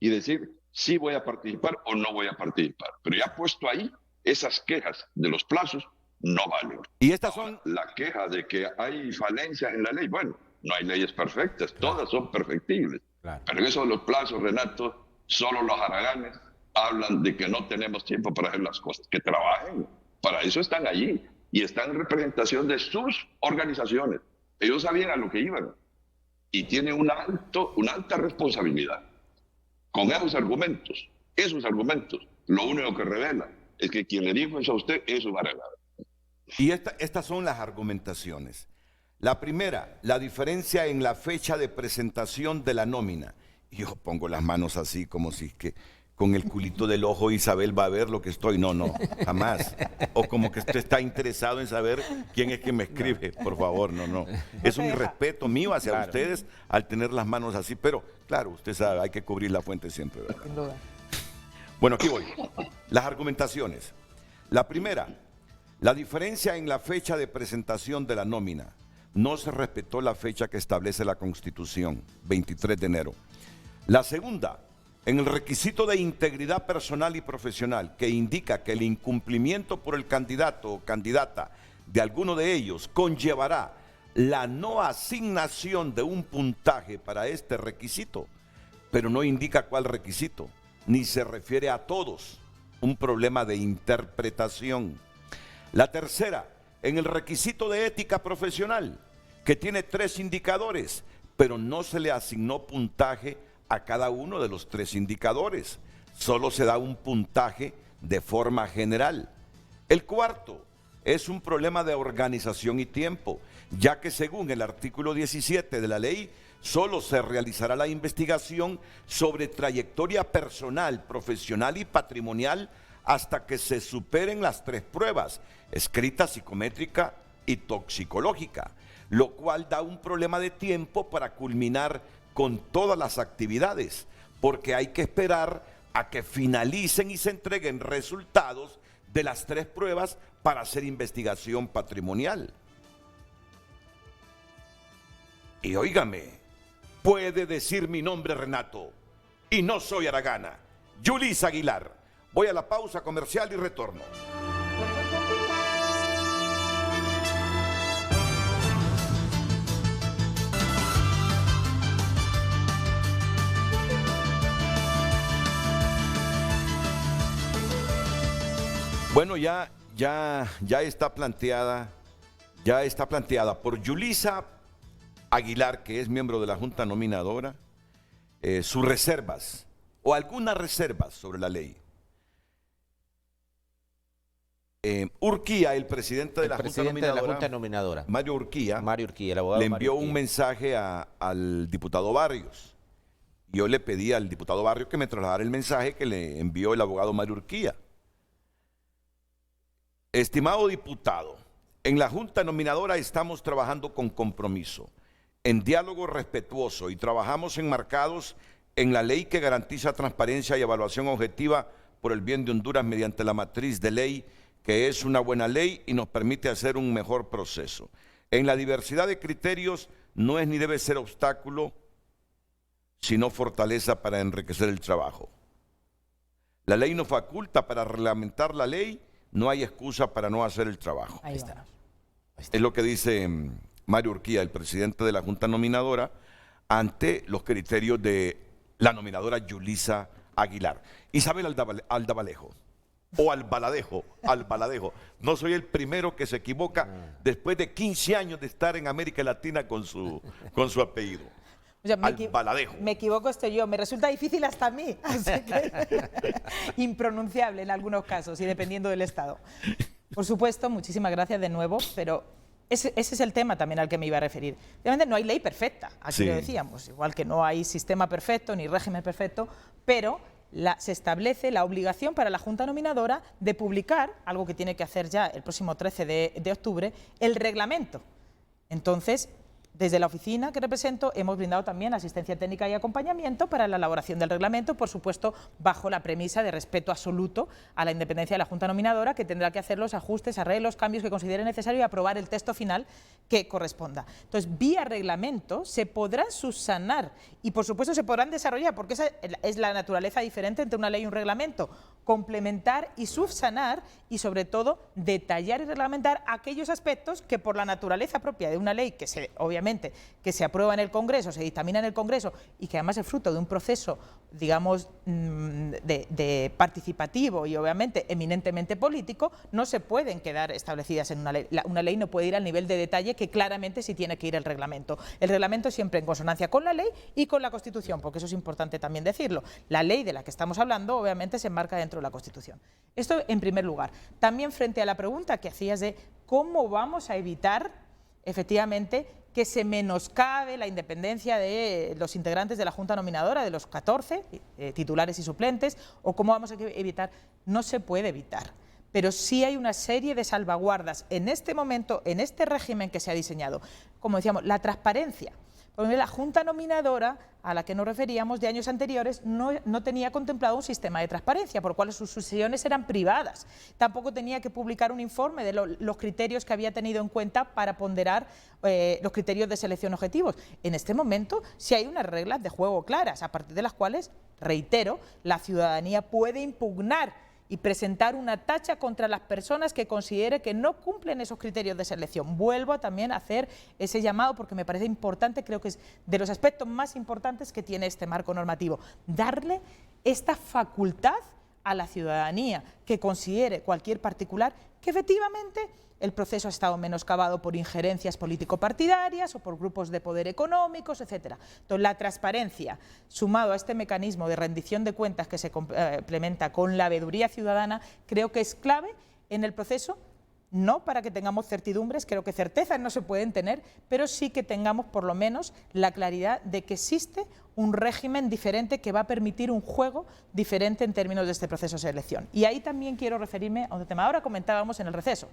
y decir si voy a participar o no voy a participar. Pero ya puesto ahí, esas quejas de los plazos no valen. Y estas son... La queja de que hay falencias en la ley, bueno, no hay leyes perfectas, todas son perfectibles. Claro. Pero en eso de los plazos, Renato, solo los haraganes hablan de que no tenemos tiempo para hacer las cosas, que trabajen, para eso están allí y están en representación de sus organizaciones. Ellos sabían a lo que iban y tienen una alta responsabilidad. Con esos argumentos, lo único que revela es que quien le dijo eso a usted es un haragán. Y estas son las argumentaciones. La primera, la diferencia en la fecha de presentación de la nómina. Yo pongo las manos así como si que con el culito del ojo Isabel va a ver lo que estoy. No, jamás. O como que usted está interesado en saber quién es que me escribe. Por favor, no. Es un irrespeto mío hacia ustedes al tener las manos así. Pero, claro, usted sabe, hay que cubrir la fuente siempre, ¿verdad? Sin duda. Bueno, aquí voy. Las argumentaciones. La primera, la diferencia en la fecha de presentación de la nómina. No se respetó la fecha que establece la Constitución, 23 de enero. La segunda, en el requisito de integridad personal y profesional, que indica que el incumplimiento por el candidato o candidata de alguno de ellos conllevará la no asignación de un puntaje para este requisito, pero no indica cuál requisito, ni se refiere a todos, un problema de interpretación. La tercera, en el requisito de ética profesional, que tiene 3 indicadores, pero no se le asignó puntaje a cada uno de los 3 indicadores. Solo se da un puntaje de forma general. El cuarto es un problema de organización y tiempo, ya que según el artículo 17 de la ley, solo se realizará la investigación sobre trayectoria personal, profesional y patrimonial hasta que se superen las 3 pruebas, escrita, psicométrica y toxicológica, lo cual da un problema de tiempo para culminar con todas las actividades, porque hay que esperar a que finalicen y se entreguen resultados de las 3 pruebas para hacer investigación patrimonial. Y óigame, puede decir mi nombre Renato, y no soy haragana, Yulis Aguilar. Voy a la pausa comercial y retorno. Bueno, ya está planteada por Yulisa Aguilar, que es miembro de la Junta Nominadora, sus reservas o algunas reservas sobre la ley. Urquía, el presidente de la Junta Nominadora, Mario Urquía, el abogado le envió Mario Urquía un mensaje al diputado Barrios. Yo le pedí al diputado Barrios que me trasladara el mensaje que le envió el abogado Mario Urquía. Estimado diputado, en la Junta Nominadora estamos trabajando con compromiso, en diálogo respetuoso y trabajamos enmarcados en la ley que garantiza transparencia y evaluación objetiva por el bien de Honduras mediante la matriz de ley, que es una buena ley y nos permite hacer un mejor proceso. En la diversidad de criterios no es ni debe ser obstáculo sino fortaleza para enriquecer el trabajo. La ley nos faculta para reglamentar la ley, no hay excusa para no hacer el trabajo. Ahí está. Es lo que dice Mario Urquía, el presidente de la Junta Nominadora, ante los criterios de la nominadora Yulisa Aguilar. Isabel Aldabalejo, o Albaladejo, no soy el primero que se equivoca después de 15 años de estar en América Latina con su apellido. O sea, me equivoco estoy yo, me resulta difícil hasta a mí, así que impronunciable en algunos casos y dependiendo del estado. Por supuesto, muchísimas gracias de nuevo, pero ese es el tema también al que me iba a referir. Realmente no hay ley perfecta, aquí lo decíamos, igual que no hay sistema perfecto ni régimen perfecto, pero se establece la obligación para la Junta Nominadora de publicar, algo que tiene que hacer ya el próximo 13 de octubre, el reglamento. Entonces, desde la oficina que represento hemos brindado también asistencia técnica y acompañamiento para la elaboración del reglamento, por supuesto bajo la premisa de respeto absoluto a la independencia de la Junta Nominadora, que tendrá que hacer los ajustes, arreglos, cambios que considere necesario y aprobar el texto final que corresponda. Entonces, vía reglamento se podrán subsanar y por supuesto se podrán desarrollar, porque esa es la naturaleza diferente entre una ley y un reglamento, complementar y subsanar y sobre todo detallar y reglamentar aquellos aspectos que por la naturaleza propia de una ley que obviamente que se aprueba en el Congreso, se dictamina en el Congreso y que además es fruto de un proceso, digamos, de participativo y obviamente eminentemente político, no se pueden quedar establecidas en una ley. Una ley no puede ir al nivel de detalle que claramente sí tiene que ir el reglamento. El reglamento siempre en consonancia con la ley y con la Constitución, porque eso es importante también decirlo. La ley de la que estamos hablando obviamente se enmarca dentro de la Constitución. Esto en primer lugar. También frente a la pregunta que hacías de cómo vamos a evitar efectivamente que se menoscabe la independencia de los integrantes de la Junta Nominadora, de los 14 titulares y suplentes, o cómo vamos a evitar. No se puede evitar, pero sí hay una serie de salvaguardas en este momento, en este régimen que se ha diseñado. Como decíamos, la transparencia. Porque la Junta Nominadora, a la que nos referíamos de años anteriores, no tenía contemplado un sistema de transparencia, por lo cual sus sesiones eran privadas. Tampoco tenía que publicar un informe de los criterios que había tenido en cuenta para ponderar los criterios de selección objetivos. En este momento sí hay unas reglas de juego claras, a partir de las cuales, reitero, la ciudadanía puede impugnar y presentar una tacha contra las personas que considere que no cumplen esos criterios de selección. Vuelvo también a hacer ese llamado porque me parece importante, creo que es de los aspectos más importantes que tiene este marco normativo, darle esta facultad a la ciudadanía que considere cualquier particular que efectivamente el proceso ha estado menoscabado por injerencias político-partidarias o por grupos de poder económicos, etc. Entonces, la transparencia, sumado a este mecanismo de rendición de cuentas que se complementa con la veeduría ciudadana, creo que es clave en el proceso, no para que tengamos certidumbres, creo que certezas no se pueden tener, pero sí que tengamos por lo menos la claridad de que existe un régimen diferente que va a permitir un juego diferente en términos de este proceso de selección. Y ahí también quiero referirme a un tema. Ahora comentábamos en el receso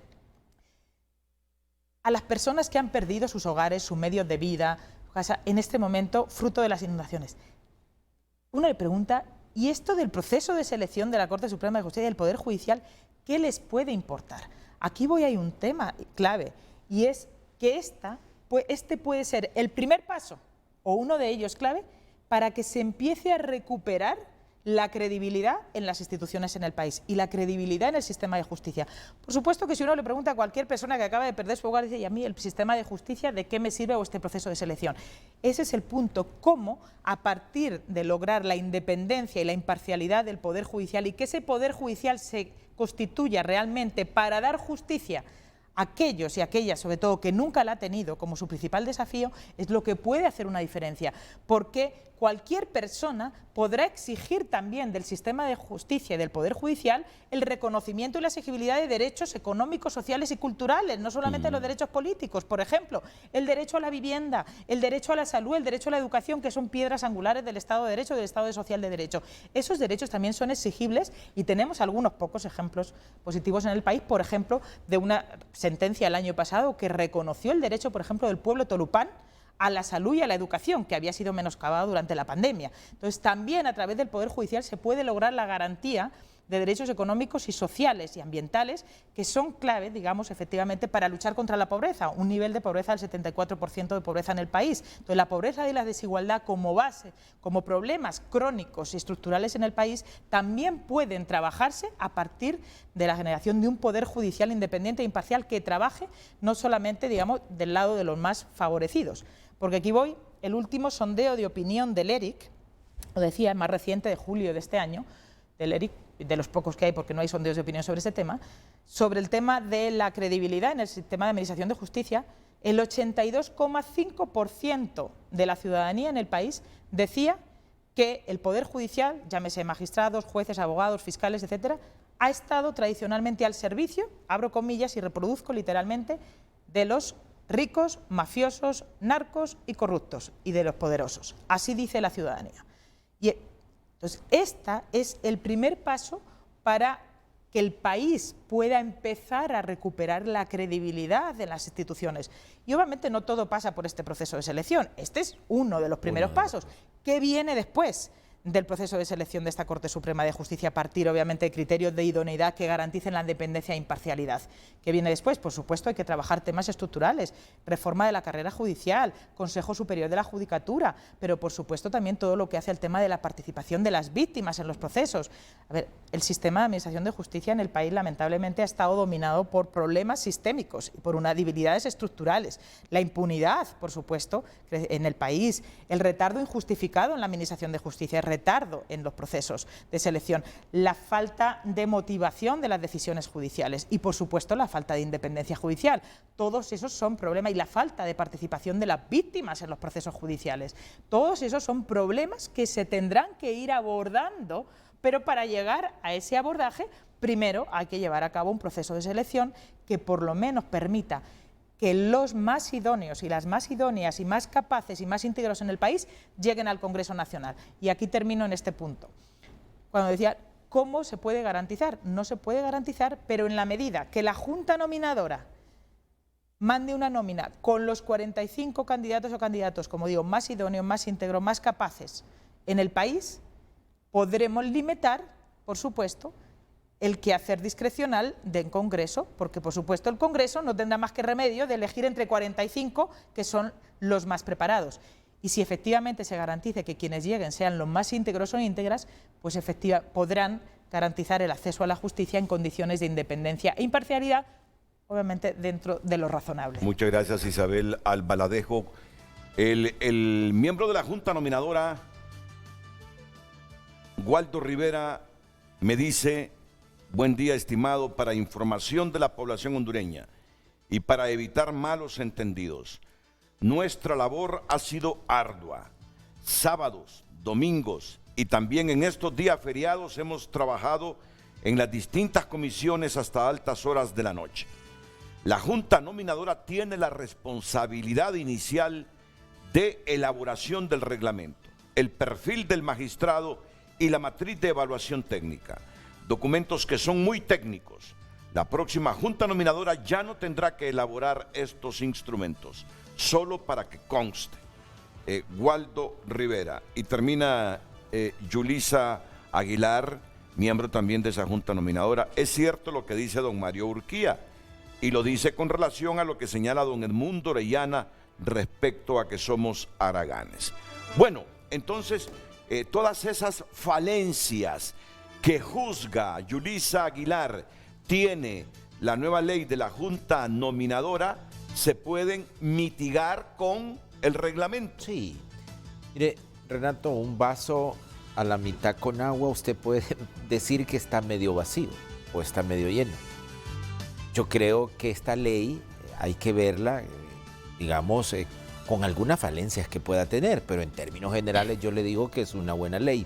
a las personas que han perdido sus hogares, sus medios de vida, casa, en este momento, fruto de las inundaciones. Uno le pregunta, ¿y esto del proceso de selección de la Corte Suprema de Justicia y del Poder Judicial, qué les puede importar? Aquí hay un tema clave, y es que este puede ser el primer paso, o uno de ellos clave, para que se empiece a recuperar la credibilidad en las instituciones en el país y la credibilidad en el sistema de justicia. Por supuesto que si uno le pregunta a cualquier persona que acaba de perder su hogar, dice, ¿y a mí el sistema de justicia de qué me sirve o este proceso de selección? Ese es el punto, cómo a partir de lograr la independencia y la imparcialidad del Poder Judicial y que ese Poder Judicial se constituya realmente para dar justicia a aquellos y aquellas, sobre todo, que nunca la ha tenido como su principal desafío, es lo que puede hacer una diferencia, porque cualquier persona podrá exigir también del sistema de justicia y del Poder Judicial el reconocimiento y la exigibilidad de derechos económicos, sociales y culturales, no solamente los derechos políticos. Por ejemplo, el derecho a la vivienda, el derecho a la salud, el derecho a la educación, que son piedras angulares del Estado de Derecho y del Estado social de Derecho. Esos derechos también son exigibles y tenemos algunos pocos ejemplos positivos en el país, por ejemplo, de una sentencia el año pasado que reconoció el derecho, por ejemplo, del pueblo tolupán a la salud y a la educación, que había sido menoscabado durante la pandemia. Entonces, también a través del Poder Judicial se puede lograr la garantía de derechos económicos y sociales y ambientales que son clave, digamos, efectivamente, para luchar contra la pobreza, un nivel de pobreza del 74% de pobreza en el país. Entonces, la pobreza y la desigualdad como base, como problemas crónicos y estructurales en el país, también pueden trabajarse a partir de la generación de un poder judicial independiente e imparcial que trabaje no solamente, digamos, del lado de los más favorecidos. Porque aquí voy, el último sondeo de opinión del ERIC, lo decía, el más reciente de julio de este año, del ERIC, de los pocos que hay porque no hay sondeos de opinión sobre ese tema, sobre el tema de la credibilidad en el sistema de administración de justicia, el 82,5% de la ciudadanía en el país decía que el Poder Judicial, llámese magistrados, jueces, abogados, fiscales, etcétera, ha estado tradicionalmente al servicio, abro comillas y reproduzco literalmente, de los ricos, mafiosos, narcos y corruptos, y de los poderosos. Así dice la ciudadanía. Y entonces, este es el primer paso para que el país pueda empezar a recuperar la credibilidad de las instituciones. Y obviamente no todo pasa por este proceso de selección. Este es uno de los primeros pasos. ¿Qué viene después del proceso de selección de esta Corte Suprema de Justicia? A partir, obviamente, de criterios de idoneidad que garanticen la independencia e imparcialidad. ¿Qué viene después? Por supuesto, hay que trabajar temas estructurales, reforma de la carrera judicial, Consejo Superior de la Judicatura, pero por supuesto también todo lo que hace al tema de la participación de las víctimas en los procesos. A ver, el sistema de administración de justicia en el país lamentablemente ha estado dominado por problemas sistémicos y por unas debilidades estructurales. La impunidad, por supuesto, en el país, el retardo injustificado en la administración de justicia, retardo en los procesos de selección, la falta de motivación de las decisiones judiciales y, por supuesto, la falta de independencia judicial. Todos esos son problemas, y la falta de participación de las víctimas en los procesos judiciales. Todos esos son problemas que se tendrán que ir abordando, pero para llegar a ese abordaje, primero hay que llevar a cabo un proceso de selección que por lo menos permita que los más idóneos y las más idóneas y más capaces y más íntegros en el país lleguen al Congreso Nacional. Y aquí termino en este punto. Cuando decía, ¿cómo se puede garantizar? No se puede garantizar, pero en la medida que la Junta Nominadora mande una nómina con los 45 candidatos o candidatos, como digo, más idóneos, más íntegros, más capaces en el país, podremos limitar, por supuesto, el quehacer discrecional del Congreso, porque por supuesto el Congreso no tendrá más que remedio de elegir entre 45 que son los más preparados. Y si efectivamente se garantice que quienes lleguen sean los más íntegros o íntegras, pues podrán garantizar el acceso a la justicia en condiciones de independencia e imparcialidad, obviamente dentro de lo razonable. Muchas gracias, Isabel Albaladejo. El miembro de la Junta Nominadora, Waldo Rivera, me dice: buen día, estimado, para información de la población hondureña y para evitar malos entendidos. Nuestra labor ha sido ardua. Sábados, domingos y también en estos días feriados hemos trabajado en las distintas comisiones hasta altas horas de la noche. La Junta Nominadora tiene la responsabilidad inicial de elaboración del reglamento, el perfil del magistrado y la matriz de evaluación técnica. Documentos que son muy técnicos. La próxima Junta Nominadora ya no tendrá que elaborar estos instrumentos, solo para que conste. Waldo Rivera. Y termina Yulisa Aguilar, miembro también de esa Junta Nominadora. Es cierto lo que dice don Mario Urquía, y lo dice con relación a lo que señala don Edmundo Orellana respecto a que somos haraganes. Bueno, entonces, todas esas falencias que juzga Yulisa Aguilar tiene la nueva ley de la Junta Nominadora se pueden mitigar con el reglamento. Sí. Mire, Renato, un vaso a la mitad con agua, usted puede decir que está medio vacío o está medio lleno. Yo creo que esta ley hay que verla, digamos, con algunas falencias que pueda tener, pero en términos generales yo le digo que es una buena ley.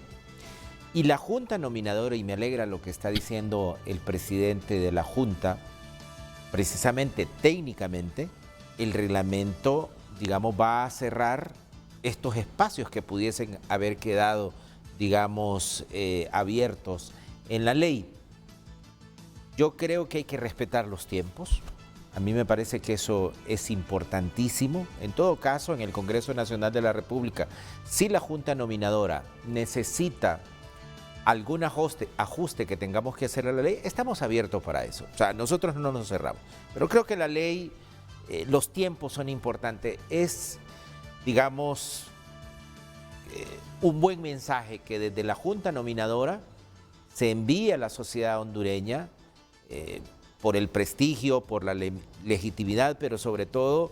Y la Junta Nominadora, y me alegra lo que está diciendo el presidente de la Junta, precisamente técnicamente, el reglamento, digamos, va a cerrar estos espacios que pudiesen haber quedado, digamos, abiertos en la ley. Yo creo que hay que respetar los tiempos. A mí me parece que eso es importantísimo. En todo caso, en el Congreso Nacional de la República, si la Junta Nominadora necesita algún ajuste que tengamos que hacer a la ley, estamos abiertos para eso. O sea, nosotros no nos cerramos. Pero creo que la ley, los tiempos son importantes. Es, digamos, un buen mensaje que desde la Junta Nominadora se envía a la sociedad hondureña por el prestigio, por la legitimidad, pero sobre todo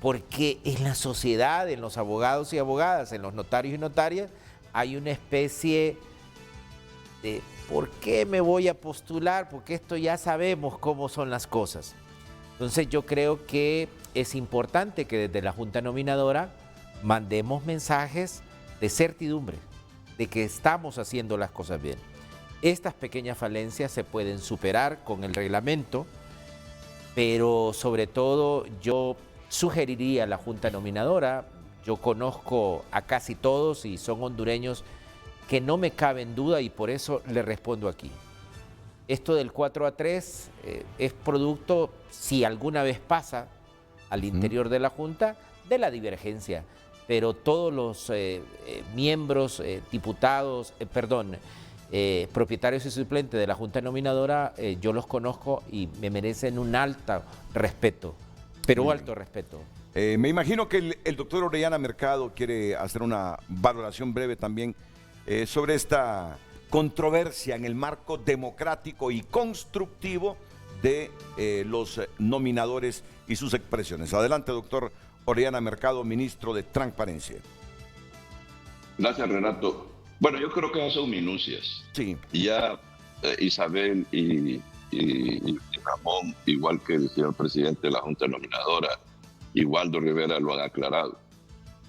porque en la sociedad, en los abogados y abogadas, en los notarios y notarias, hay una especie de ¿por qué me voy a postular? Porque esto ya sabemos cómo son las cosas. Entonces yo creo que es importante que desde la Junta Nominadora mandemos mensajes de certidumbre, de que estamos haciendo las cosas bien. Estas pequeñas falencias se pueden superar con el reglamento, pero sobre todo yo sugeriría a la Junta Nominadora, yo conozco a casi todos y son hondureños que no me cabe en duda y por eso le respondo aquí. Esto del 4-3 es producto, si alguna vez pasa al interior de la Junta, de la divergencia. Pero todos los miembros, diputados, propietarios y suplentes de la Junta Nominadora, yo los conozco y me merecen un alto respeto, pero alto respeto. Me imagino que el doctor Orellana Mercado quiere hacer una valoración breve también sobre esta controversia en el marco democrático y constructivo de los nominadores y sus expresiones. Adelante, doctor Orellana Mercado, ministro de Transparencia. Gracias, Renato. Bueno, yo creo que no son minucias. Sí. Ya Isabel y Ramón, igual que el señor presidente de la Junta Nominadora, y Waldo Rivera lo han aclarado.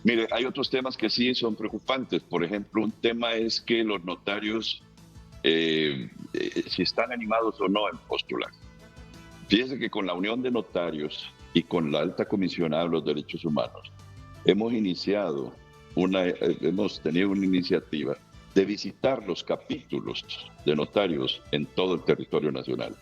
Mire, hay otros temas que sí son preocupantes. Por ejemplo, un tema es que los notarios, si están animados o no en postular. Fíjense que con la Unión de Notarios y con la Alta Comisionada de los Derechos Humanos, hemos tenido una iniciativa de visitar los capítulos de notarios en todo el territorio nacional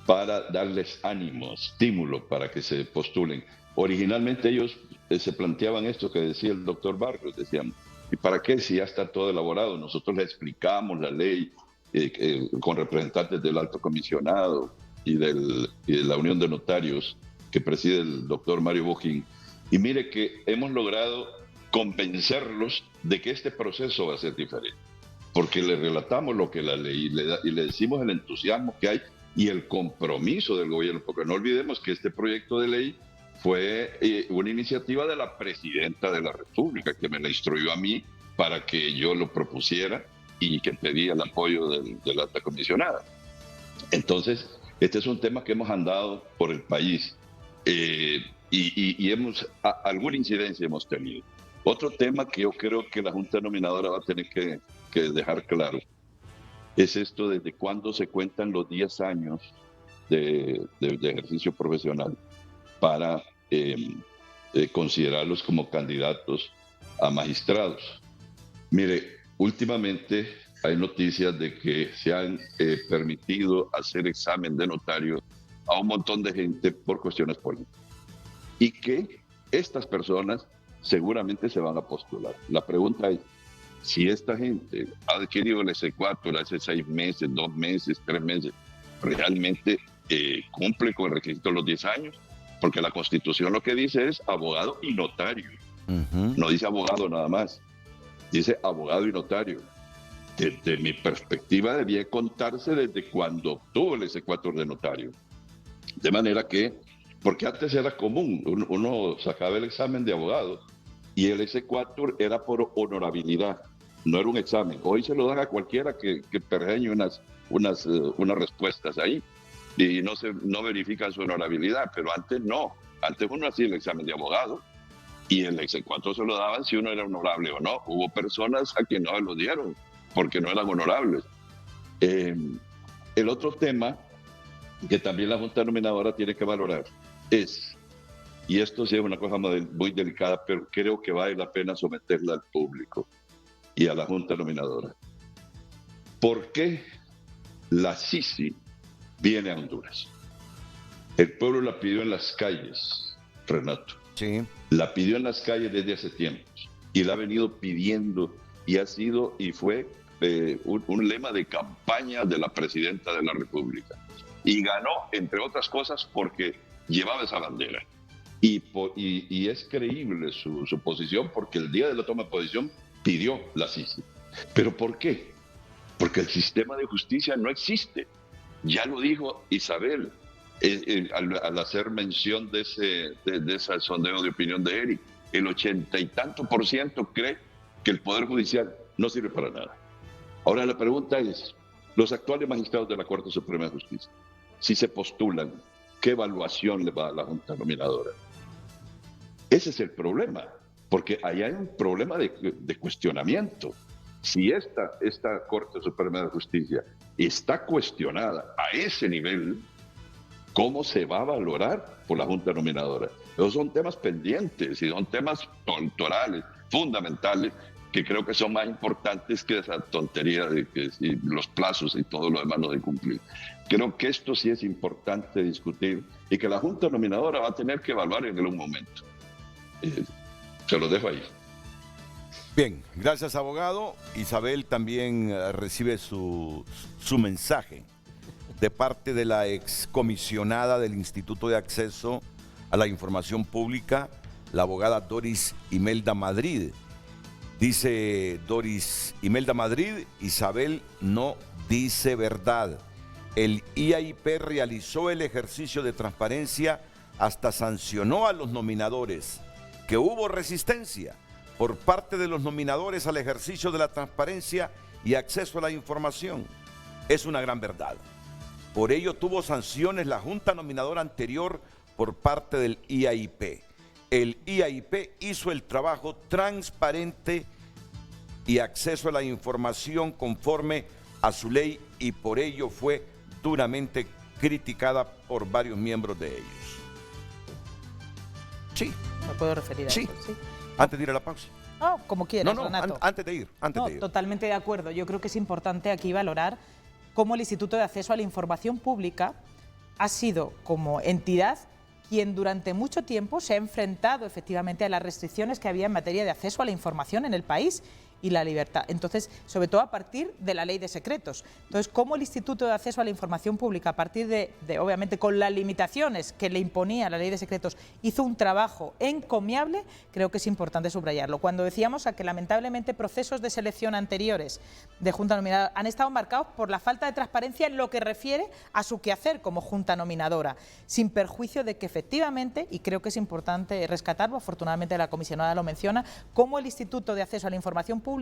para darles ánimo, estímulo para que se postulen. Originalmente ellos se planteaban esto que decía el doctor Barrios, decían, ¿y para qué si ya está todo elaborado? Nosotros le explicamos la ley con representantes del Alto Comisionado y de la Unión de Notarios que preside el doctor Mario Bojín. Y mire que hemos logrado convencerlos de que este proceso va a ser diferente, porque le relatamos lo que la ley y le decimos el entusiasmo que hay y el compromiso del gobierno, porque no olvidemos que este proyecto de ley fue una iniciativa de la presidenta de la República, que me la instruyó a mí para que yo lo propusiera y que pedía el apoyo de la alta comisionada. Entonces, este es un tema que hemos andado por el país y alguna incidencia hemos tenido. Otro tema que yo creo que la Junta Nominadora va a tener que dejar claro es esto: desde cuándo se cuentan los 10 años de ejercicio profesional para considerarlos como candidatos a magistrados. Mire, últimamente hay noticias de que se han permitido hacer examen de notario a un montón de gente por cuestiones políticas y que estas personas seguramente se van a postular. La pregunta es, si esta gente ha adquirido el S4 hace 6 meses, 2 meses, 3 meses, ¿realmente cumple con el requisito de los 10 años? Porque la Constitución lo que dice es abogado y notario. No dice abogado nada más, dice abogado y notario. Desde mi perspectiva debía contarse desde cuando obtuvo el S4 de notario. De manera que, porque antes era común, uno sacaba el examen de abogado y el S4 era por honorabilidad, no era un examen. Hoy se lo dan a cualquiera que pergeñe unas respuestas ahí y no verifican su honorabilidad, pero antes no. Antes uno hacía el examen de abogado y el S4 se lo daban si uno era honorable o no. Hubo personas a quienes no lo dieron porque no eran honorables. El otro tema que también la Junta Nominadora tiene que valorar es, y esto sí es una cosa muy delicada, pero creo que vale la pena someterla al público y a la Junta Nominadora. ¿Por qué la Sisi viene a Honduras? El pueblo la pidió en las calles, Renato. Sí. La pidió en las calles desde hace tiempo y la ha venido pidiendo y fue un lema de campaña de la presidenta de la República. Y ganó, entre otras cosas, porque llevaba esa bandera. Y es creíble su posición, porque el día de la toma de posición pidió la CICI. ¿Pero por qué? Porque el sistema de justicia no existe. Ya lo dijo Isabel al hacer mención de ese sondeo de opinión de Eric. El 80 y tanto % cree que el Poder Judicial no sirve para nada. Ahora la pregunta es, los actuales magistrados de la Corte Suprema de Justicia, si se postulan, ¿qué evaluación le va a la Junta Nominadora? Ese es el problema, porque ahí hay un problema de cuestionamiento. Si esta Corte Suprema de Justicia está cuestionada a ese nivel, ¿cómo se va a valorar por la Junta Nominadora? Esos son temas pendientes y son temas tontorales, fundamentales, que creo que son más importantes que esa tontería de que si los plazos y todo lo demás no se cumplen. Creo que esto sí es importante discutir y que la Junta Nominadora va a tener que evaluar en algún momento. Se lo dejo ahí. Bien, gracias, abogado. Isabel también recibe su mensaje de parte de la excomisionada del Instituto de Acceso a la Información Pública, la abogada Doris Imelda Madrid. Dice Doris Imelda Madrid, Isabel no dice verdad. El IAIP realizó el ejercicio de transparencia, hasta sancionó a los nominadores, que hubo resistencia por parte de los nominadores al ejercicio de la transparencia y acceso a la información. Es una gran verdad. Por ello tuvo sanciones la Junta Nominadora anterior por parte del IAIP. El IAIP hizo el trabajo transparente y acceso a la información conforme a su ley y por ello fue duramente criticada por varios miembros de ellos. Sí. ¿Me puedo referir a sí. eso? Sí. Antes de ir a la pausa. Oh, como quieras, No, Renato. antes de ir. Totalmente de acuerdo. Yo creo que es importante aquí valorar cómo el Instituto de Acceso a la Información Pública ha sido como entidad quien durante mucho tiempo se ha enfrentado efectivamente a las restricciones que había en materia de acceso a la información en el país y la libertad. Entonces, sobre todo a partir de la Ley de Secretos. Entonces, cómo el Instituto de Acceso a la Información Pública, a partir de obviamente, con las limitaciones que le imponía la Ley de Secretos, hizo un trabajo encomiable, creo que es importante subrayarlo. Cuando decíamos a que lamentablemente procesos de selección anteriores de Junta Nominadora han estado marcados por la falta de transparencia en lo que refiere a su quehacer como Junta Nominadora, sin perjuicio de que efectivamente, y creo que es importante rescatarlo, afortunadamente la comisionada lo menciona, cómo el Instituto de Acceso a la Información Pública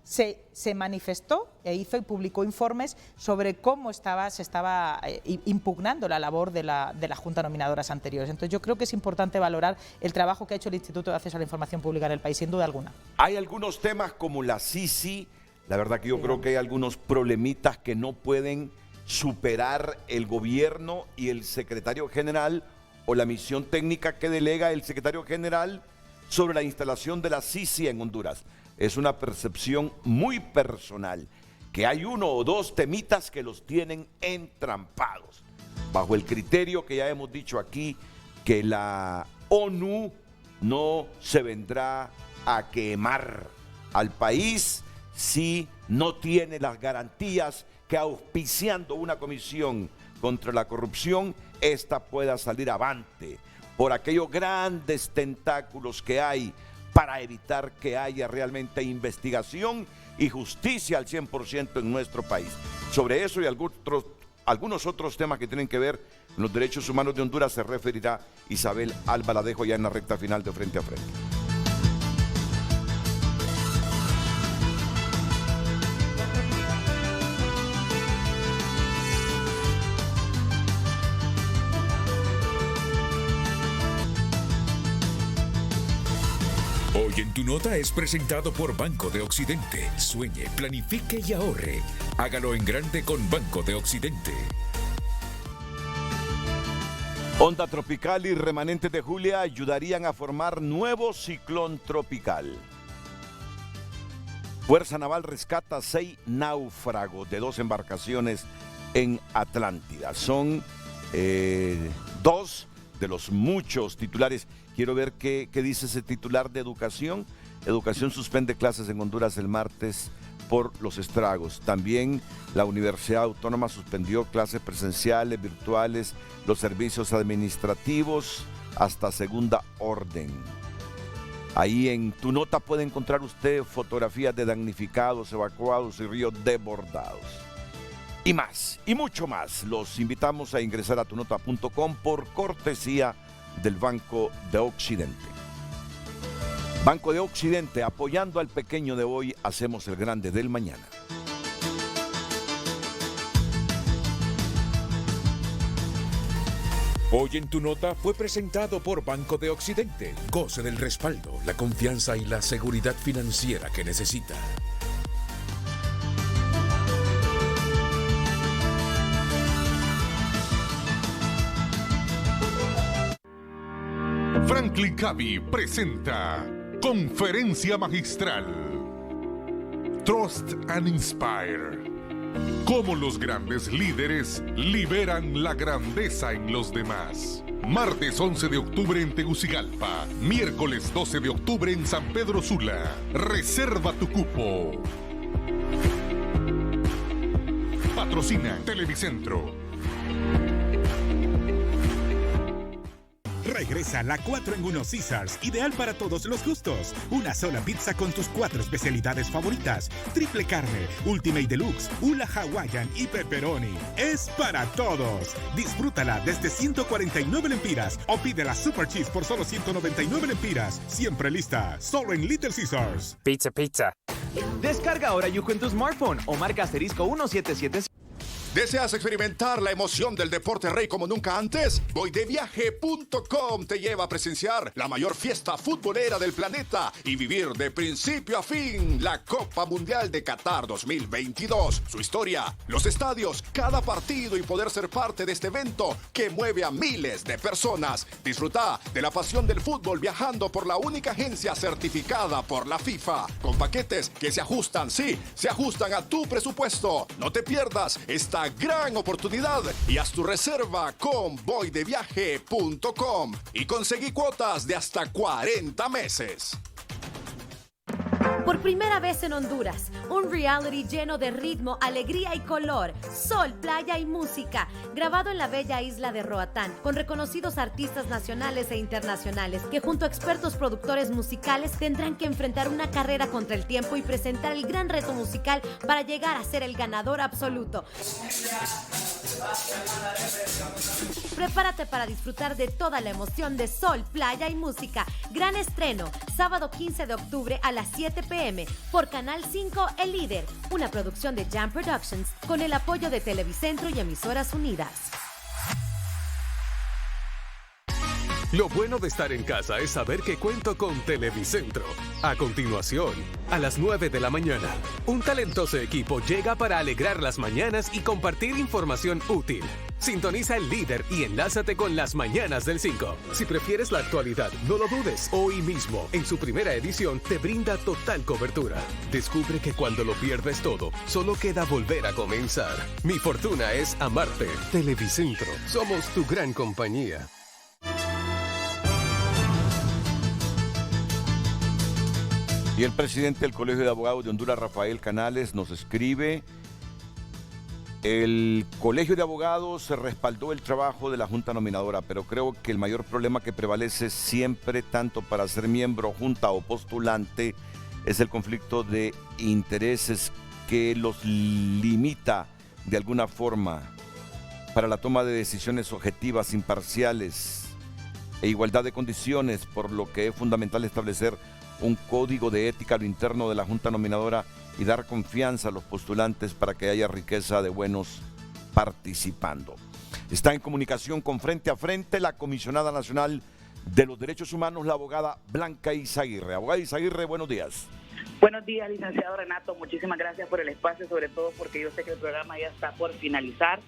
se manifestó e hizo y publicó informes sobre cómo se estaba impugnando la labor de la Junta Nominadoras anteriores. Entonces yo creo que es importante valorar el trabajo que ha hecho el Instituto de Acceso a la Información Pública en el país, sin duda alguna. Hay algunos temas como la CICI, la verdad que yo creo que hay algunos problemitas que no pueden superar el gobierno y el secretario general o la misión técnica que delega el secretario general sobre la instalación de la CICI en Honduras. Es una percepción muy personal, que hay uno o dos temitas que los tienen entrampados, bajo el criterio que ya hemos dicho aquí, que la ONU no se vendrá a quemar al país si no tiene las garantías que auspiciando una comisión contra la corrupción, esta pueda salir avante por aquellos grandes tentáculos que hay para evitar que haya realmente investigación y justicia al 100% en nuestro país. Sobre eso y algunos otros temas que tienen que ver con los derechos humanos de Honduras se referirá Isabel Alba. La dejo ya en la recta final de Frente a Frente. Hoy en Tu Nota es presentado por Banco de Occidente. Sueñe, planifique y ahorre. Hágalo en grande con Banco de Occidente. Onda tropical y remanentes de Julia ayudarían a formar nuevo ciclón tropical. Fuerza Naval rescata 6 náufragos de 2 embarcaciones en Atlántida. Son 2 de los muchos titulares. Quiero ver qué dice ese titular de Educación. Educación suspende clases en Honduras el martes por los estragos. También la Universidad Autónoma suspendió clases presenciales, virtuales, los servicios administrativos hasta segunda orden. Ahí en Tu Nota puede encontrar usted fotografías de damnificados, evacuados y ríos desbordados. Y más, y mucho más. Los invitamos a ingresar a tunota.com por cortesía del Banco de Occidente. Banco de Occidente, apoyando al pequeño de hoy, hacemos el grande del mañana. Hoy en Tu Nota fue presentado por Banco de Occidente. Goce del respaldo, la confianza y la seguridad financiera que necesita. Franklin Covey presenta Conferencia Magistral Trust and Inspire. Cómo los grandes líderes liberan la grandeza en los demás. Martes 11 de octubre en Tegucigalpa. Miércoles 12 de octubre en San Pedro Sula. Reserva tu cupo. Patrocina Televicentro. Regresa la 4 en 1 Caesars, ideal para todos los gustos. Una sola pizza con tus 4 especialidades favoritas. Triple carne, Ultimate Deluxe, Ula Hawaiian y Pepperoni. Es para todos. Disfrútala desde 149 lempiras o pide la Super Cheese por solo 199 lempiras. Siempre lista, solo en Little Caesars. Pizza, pizza. Descarga ahora Yuko en tu smartphone o marca asterisco 177. ¿Deseas experimentar la emoción del deporte rey como nunca antes? Voydeviaje.com te lleva a presenciar la mayor fiesta futbolera del planeta y vivir de principio a fin la Copa Mundial de Qatar 2022. Su historia, los estadios, cada partido y poder ser parte de este evento que mueve a miles de personas. Disfruta de la pasión del fútbol viajando por la única agencia certificada por la FIFA, con paquetes que se ajustan, sí, se ajustan a tu presupuesto. No te pierdas esta gran oportunidad y haz tu reserva con voydeviaje.com y conseguí cuotas de hasta 40 meses. Por primera vez en Honduras, un reality lleno de ritmo, alegría y color, sol, playa y música, grabado en la bella isla de Roatán, con reconocidos artistas nacionales e internacionales, que junto a expertos productores musicales tendrán que enfrentar una carrera contra el tiempo y presentar el gran reto musical para llegar a ser el ganador absoluto. Prepárate para disfrutar de toda la emoción de sol, playa y música. Gran estreno, sábado 15 de octubre a las 7 p.m. por Canal 5 El Líder, una producción de Jam Productions con el apoyo de Televicentro y Emisoras Unidas. Lo bueno de estar en casa es saber que cuento con Televicentro. A continuación, a las 9 de la mañana, un talentoso equipo llega para alegrar las mañanas y compartir información útil. Sintoniza El Líder y enlázate con Las Mañanas del 5. Si prefieres la actualidad, no lo dudes. Hoy mismo, en su primera edición, te brinda total cobertura. Descubre que cuando lo pierdes todo, solo queda volver a comenzar. Mi fortuna es amarte. Televicentro. Somos tu gran compañía. Y el presidente del Colegio de Abogados de Honduras, Rafael Canales, nos escribe: el Colegio de Abogados respaldó el trabajo de la Junta Nominadora, pero creo que el mayor problema que prevalece siempre, tanto para ser miembro, junta o postulante, es el conflicto de intereses que los limita de alguna forma para la toma de decisiones objetivas, imparciales e igualdad de condiciones, por lo que es fundamental establecer un código de ética a lo interno de la Junta Nominadora y dar confianza a los postulantes para que haya riqueza de buenos participando. Está en comunicación con Frente a Frente la comisionada nacional de los Derechos Humanos, la abogada Blanca Izaguirre. Abogada Izaguirre, buenos días. Buenos días, licenciado Renato. Muchísimas gracias por el espacio, sobre todo porque yo sé que el programa ya está por finalizar.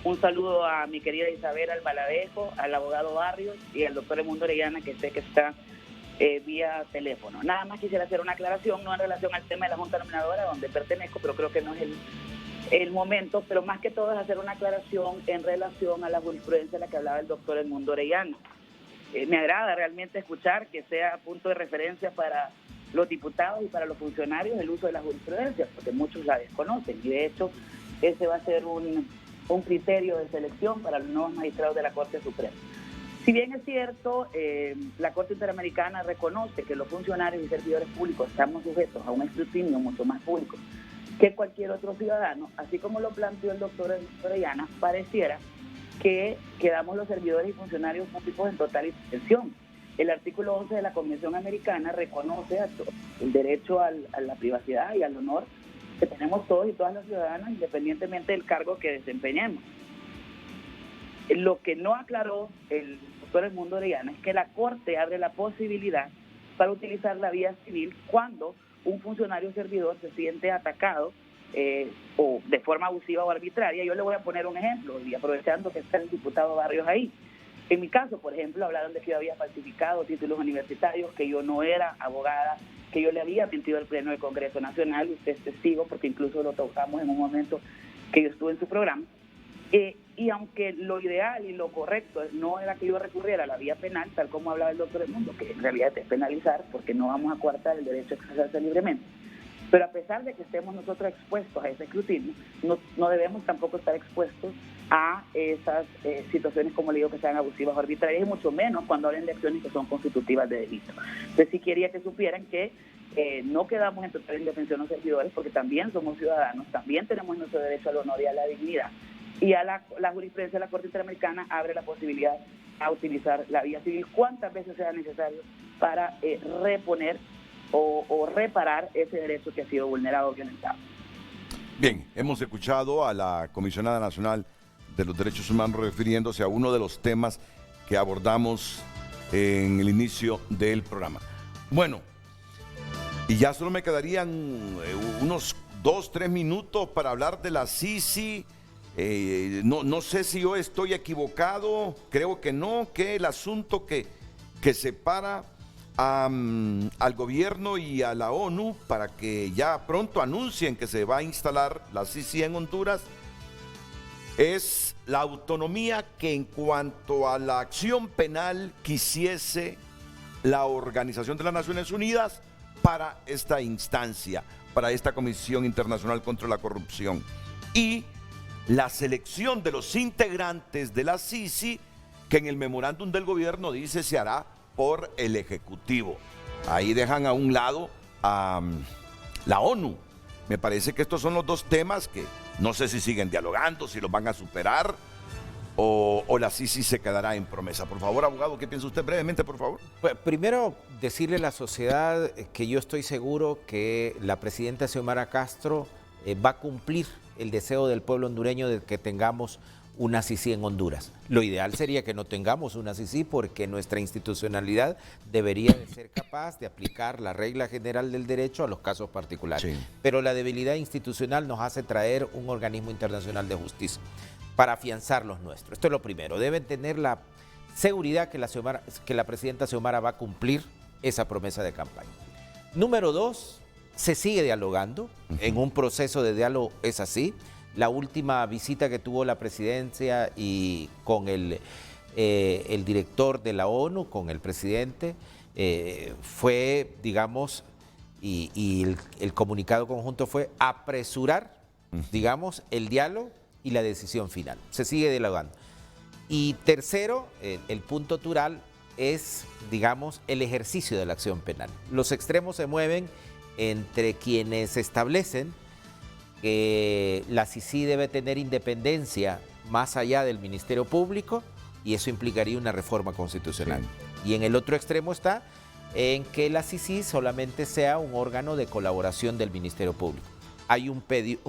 Un saludo a mi querida Isabel Albaladejo, al abogado Barrios y al doctor Edmundo Orellana, que sé que está vía teléfono. Nada más quisiera hacer una aclaración, no en relación al tema de la Junta Nominadora, donde pertenezco, pero creo que no es el momento, pero más que todo es hacer una aclaración en relación a la jurisprudencia de la que hablaba el doctor Edmundo Orellana. Me agrada realmente escuchar que sea punto de referencia para los diputados y para los funcionarios el uso de la jurisprudencia, porque muchos la desconocen y de hecho ese va a ser un criterio de selección para los nuevos magistrados de la Corte Suprema. Si bien es cierto, la Corte Interamericana reconoce que los funcionarios y servidores públicos estamos sujetos a un escrutinio mucho más público que cualquier otro ciudadano, así como lo planteó el doctor Orellana, pareciera que quedamos los servidores y funcionarios públicos en total indefensión. El artículo 11 de la Convención Americana reconoce el derecho a la privacidad y al honor que tenemos todos y todas los ciudadanos, independientemente del cargo que desempeñemos. Lo que no aclaró el doctor Edmundo Orellana es que la Corte abre la posibilidad para utilizar la vía civil cuando un funcionario servidor se siente atacado o de forma abusiva o arbitraria. Yo le voy a poner un ejemplo, y aprovechando que está el diputado Barrios ahí. En mi caso, por ejemplo, hablaron de que yo había falsificado títulos universitarios, que yo no era abogada, que yo le había mentido al Pleno del Congreso Nacional, usted es testigo, porque incluso lo tocamos en un momento que yo estuve en su programa. Y aunque lo ideal y lo correcto no era que yo recurriera a la vía penal, tal como hablaba el doctor Edmundo, que en realidad es penalizar, porque no vamos a coartar el derecho a expresarse libremente. Pero a pesar de que estemos nosotros expuestos a ese escrutinio, no debemos tampoco estar expuestos a esas situaciones, como le digo, que sean abusivas o arbitrarias, y mucho menos cuando hablen de acciones que son constitutivas de delito. Entonces sí quería que supieran que no quedamos en total indefensión los servidores, porque también somos ciudadanos, también tenemos nuestro derecho al honor y a la dignidad. Y a la jurisprudencia de la Corte Interamericana abre la posibilidad a utilizar la vía civil cuantas veces sea necesario para reponer o reparar ese derecho que ha sido vulnerado o violentado. Bien, hemos escuchado a la Comisionada Nacional de los Derechos Humanos refiriéndose a uno de los temas que abordamos en el inicio del programa. Bueno, y ya solo me quedarían unos 2-3 minutos para hablar de la Sisi. No sé si yo estoy equivocado, creo que no, que el asunto que separa al gobierno y a la ONU para que ya pronto anuncien que se va a instalar la Sisi en Honduras es la autonomía que en cuanto a la acción penal quisiese la Organización de las Naciones Unidas para esta instancia, para esta Comisión Internacional contra la Corrupción. Y la selección de los integrantes de la Sisi, que en el memorándum del gobierno dice se hará por el Ejecutivo. Ahí dejan a un lado a la ONU. Me parece que estos son los dos temas que no sé si siguen dialogando, si los van a superar o la Sisi se quedará en promesa. Por favor, abogado, ¿qué piensa usted brevemente, por favor? Pues, primero, decirle a la sociedad que yo estoy seguro que la presidenta Xiomara Castro va a cumplir el deseo del pueblo hondureño de que tengamos una Sisi en Honduras. Lo ideal sería que no tengamos una Sisi porque nuestra institucionalidad debería de ser capaz de aplicar la regla general del derecho a los casos particulares. Sí. Pero la debilidad institucional nos hace traer un organismo internacional de justicia para afianzar los nuestros. Esto es lo primero. Deben tener la seguridad que la presidenta Xiomara va a cumplir esa promesa de campaña. Número 2, se sigue dialogando. En un proceso de diálogo es así. La última visita que tuvo la presidencia y con el director de la ONU, con el presidente, fue, digamos, y el comunicado conjunto fue apresurar, digamos, el diálogo y la decisión final. Se sigue dialogando. Y tercero, el punto tural es, digamos, el ejercicio de la acción penal. Los extremos se mueven entre quienes establecen que la Sisi debe tener independencia más allá del Ministerio Público y eso implicaría una reforma constitucional. Sí. Y en el otro extremo está en que la Sisi solamente sea un órgano de colaboración del Ministerio Público. Hay un pedido...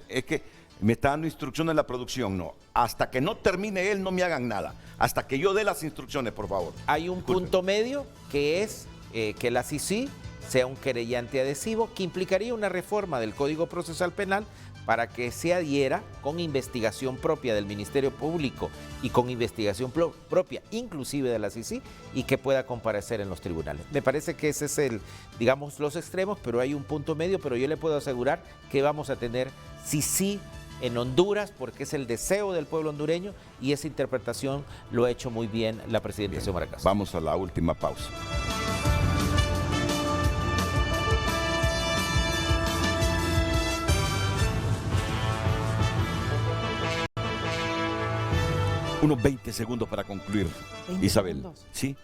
es que me está dando instrucciones la producción, no. Hasta que no termine él, no me hagan nada. Hasta que yo dé las instrucciones, por favor. Hay un punto medio que es que la Sisi sea un querellante adhesivo, que implicaría una reforma del Código Procesal Penal para que se adhiera con investigación propia del Ministerio Público y con investigación propia, inclusive de la Sisi, y que pueda comparecer en los tribunales. Me parece que ese es digamos, los extremos, pero hay un punto medio, pero yo le puedo asegurar que vamos a tener Sisi en Honduras, porque es el deseo del pueblo hondureño y esa interpretación lo ha hecho muy bien la presidenta Xiomara Castro. Vamos a la última pausa. Unos 20 segundos para concluir, 20 Isabel. segundos. Sí.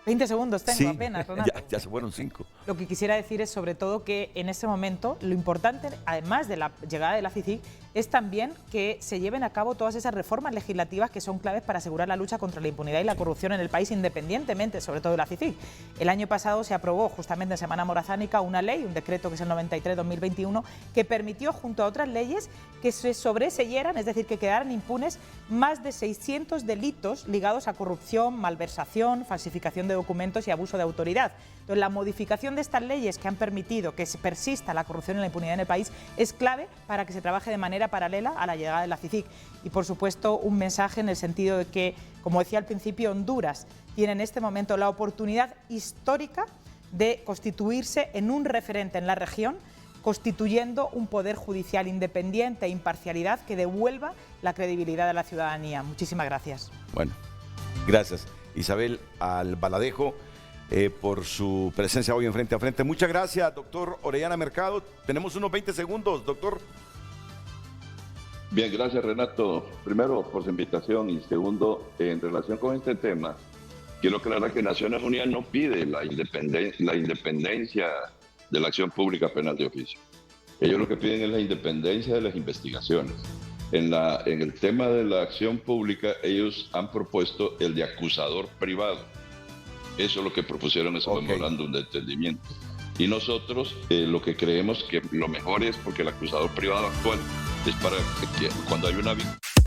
20 segundos tengo Sí, apenas, Renato. ya se fueron 5. Lo que quisiera decir es sobre todo que en este momento lo importante, además de la llegada de la CICIG, es también que se lleven a cabo todas esas reformas legislativas que son claves para asegurar la lucha contra la impunidad y la corrupción en el país, independientemente sobre todo de la CICIG. El año pasado se aprobó justamente en Semana Morazánica una ley, un decreto que es el 93/2021, que permitió junto a otras leyes que se sobreseyeran, es decir, que quedaran impunes más de 600 delitos ligados a corrupción, malversación, falsificación de documentos y abuso de autoridad. Entonces, la modificación de estas leyes que han permitido que persista la corrupción y la impunidad en el país es clave para que se trabaje de manera paralela a la llegada de la CICIG. Y, por supuesto, un mensaje en el sentido de que, como decía al principio, Honduras tiene en este momento la oportunidad histórica de constituirse en un referente en la región, constituyendo un poder judicial independiente e imparcialidad que devuelva la credibilidad de la ciudadanía. Muchísimas gracias. Bueno, gracias Isabel Albaladejo por su presencia hoy en Frente a Frente. Muchas gracias, doctor Orellana Mercado. Tenemos unos 20 segundos, doctor. Bien, gracias Renato. Primero por su invitación y segundo, en relación con este tema, quiero aclarar que Naciones Unidas no pide la independencia de la acción pública penal de oficio. Ellos lo que piden es la independencia de las investigaciones. En el tema de la acción pública, ellos han propuesto el de acusador privado. Eso es lo que propusieron en ese memorándum de entendimiento. Y nosotros lo que creemos que lo mejor es, porque el acusador privado actual es para que cuando hay una víctima